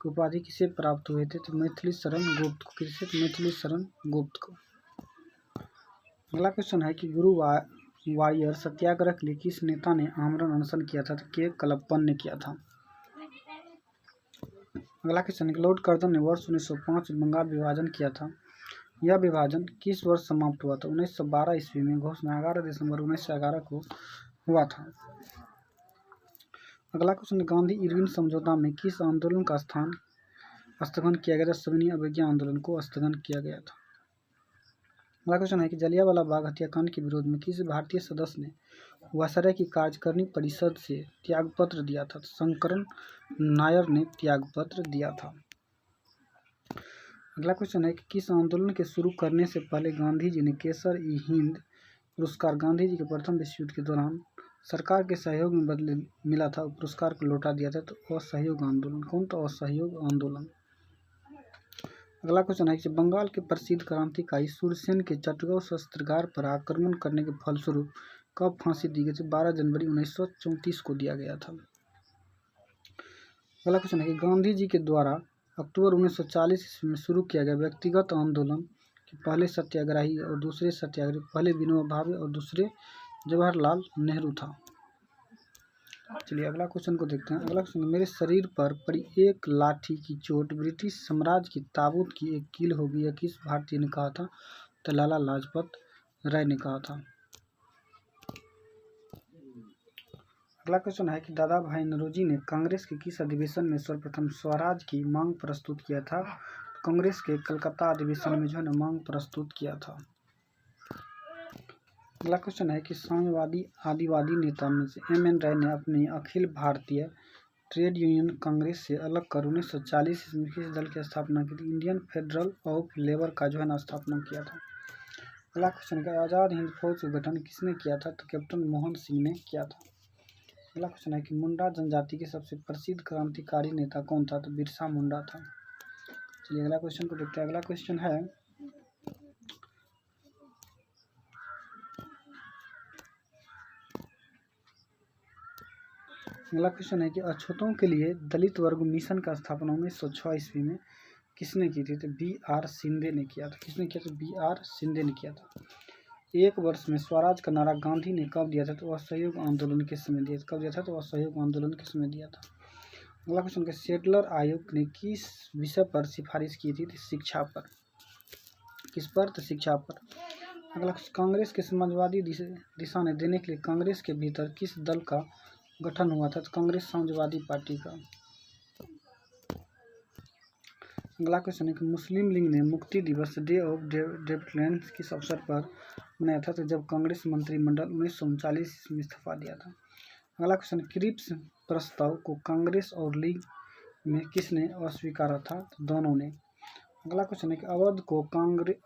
की उपाधि किसे प्राप्त हुए थे? तो मैथिली शरण गुप्त को। किसे? मैथिली शरण गुप्त को। अगला क्वेश्चन है कि गुरुवायर सत्याग्रह के लिए किस नेता ने आमरण अनशन किया था? तो के कलप्पन ने किया था। अगला क्वेश्चन है कि लॉर्ड कर्जन ने वर्ष 1905 में बंगाल विभाजन किया था। यह विभाजन किस वर्ष समाप्त हुआ था? 1912 ईस्वी में। घोषणा 11 दिसंबर 1911 को हुआ था। अगला क्वेश्चन, गांधी इरविन समझौता में किस आंदोलन का स्थगन किया गया था? सविनय अवज्ञा आंदोलन को स्थगन किया गया था। अगला क्वेश्चन है कि जलियांवाला बाग हत्याकांड के विरोध में किस भारतीय सदस्य ने वायसराय की कार्यकारिणी परिषद से त्यागपत्र दिया था? शंकरन नायर ने त्यागपत्र दिया था। अगला क्वेश्चन है कि किस आंदोलन के शुरू करने से पहले गांधी जी ने केसर-ई-हिंद पुरस्कार गांधी जी के प्रथम विश्व युद्ध के दौरान सरकार के सहयोग में बदले मिला था, पुरस्कार को लौटा दिया था? तो असहयोग आंदोलन। कौन? तो असहयोग आंदोलन। अगला क्वेश्चन है कि बंगाल के प्रसिद्ध क्रांतिकारी सूर्यसेन के चटगांव शस्त्रागार पर आक्रमण करने के फलस्वरूप कब फांसी दी गई थी? 12 जनवरी 1934 को दिया गया था। अगला क्वेश्चन है कि गांधी जी के द्वारा अक्टूबर 1940 ईस्वी में शुरू किया गया व्यक्तिगत आंदोलन के पहले सत्याग्रही और दूसरे सत्याग्रही पहले विनोबा भावे और दूसरे जवाहरलाल नेहरू था। चलिए अगला क्वेश्चन को देखते हैं। अगला क्वेश्चन, मेरे शरीर पर पड़ी एक लाठी की चोट ब्रिटिश साम्राज्य की ताबूत की एक कील होगी, यह किस भारतीय ने कहा था? तो लाला लाजपत राय ने कहा था। अगला क्वेश्चन है कि दादा भाई नौरोजी ने कांग्रेस के किस अधिवेशन में सर्वप्रथम स्वराज की मांग प्रस्तुत किया था? कांग्रेस के कलकत्ता अधिवेशन में जो है ना मांग प्रस्तुत किया था। अगला क्वेश्चन है कि साम्यवादी आदिवादी नेता में से M.N. राय ने अपनी अखिल भारतीय ट्रेड यूनियन कांग्रेस से अलग कर 1940 ईस्वी में किस दल की स्थापना की थी? इंडियन फेडरल ऑफ लेबर का जो है ना स्थापना किया था। अगला क्वेश्चन है आज़ाद हिंद फौज का गठन किसने किया था? तो कैप्टन मोहन सिंह ने किया था। अगला क्वेश्चन है कि मुंडा जनजाति के सबसे प्रसिद्ध क्रांतिकारी नेता कौन था? तो बिरसा मुंडा था। चलिए अगला क्वेश्चन को देखते हैं। अगला क्वेश्चन है कि अछूतों के लिए दलित वर्ग मिशन का स्थापना 1906 ईस्वी में किसने की थी? तो B.R. शिंदे ने किया था। किसने किया था? B.R. शिंदे ने किया था। एक वर्ष में स्वराज का नारा गांधी ने कब दिया था? तो असहयोग आंदोलन के समय दिया था। कब दिया था? तो असहयोग आंदोलन के समय दिया था। अगला क्वेश्चन, सेटलर आयोग ने किस विषय पर सिफारिश की थी? शिक्षा पर। किस पर? तो शिक्षा पर। अगला, कांग्रेस के समाजवादी दिशा ने देने के लिए कांग्रेस के भीतर किस दल का गठन हुआ था? तो कांग्रेस समाजवादी पार्टी का। अगला क्वेश्चन है कि मुस्लिम लीग ने मुक्ति दिवस डे ऑफ डेफिनेंस किस अवसर पर मनाया था? तो जब कांग्रेस मंत्रिमंडल 1939 में इस्तीफा दिया था। अगला क्वेश्चन, क्रिप्स प्रस्ताव को कांग्रेस और लीग में किसने अस्वीकारा था? तो दोनों ने। अगला क्वेश्चन है कि अवध को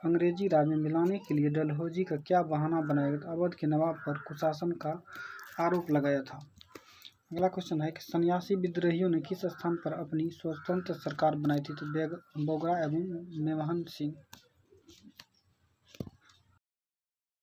अंग्रेजी राज में मिलाने के लिए डलहौजी का क्या बहाना बनाया गया? अवध के नवाब पर कुशासन का आरोप लगाया था। अगला क्वेश्चन है कि सन्यासी विद्रोहियों ने किस स्थान पर अपनी स्वतंत्र सरकार बनाई थी? तो बोगरा एवं मेवाहन सिंह।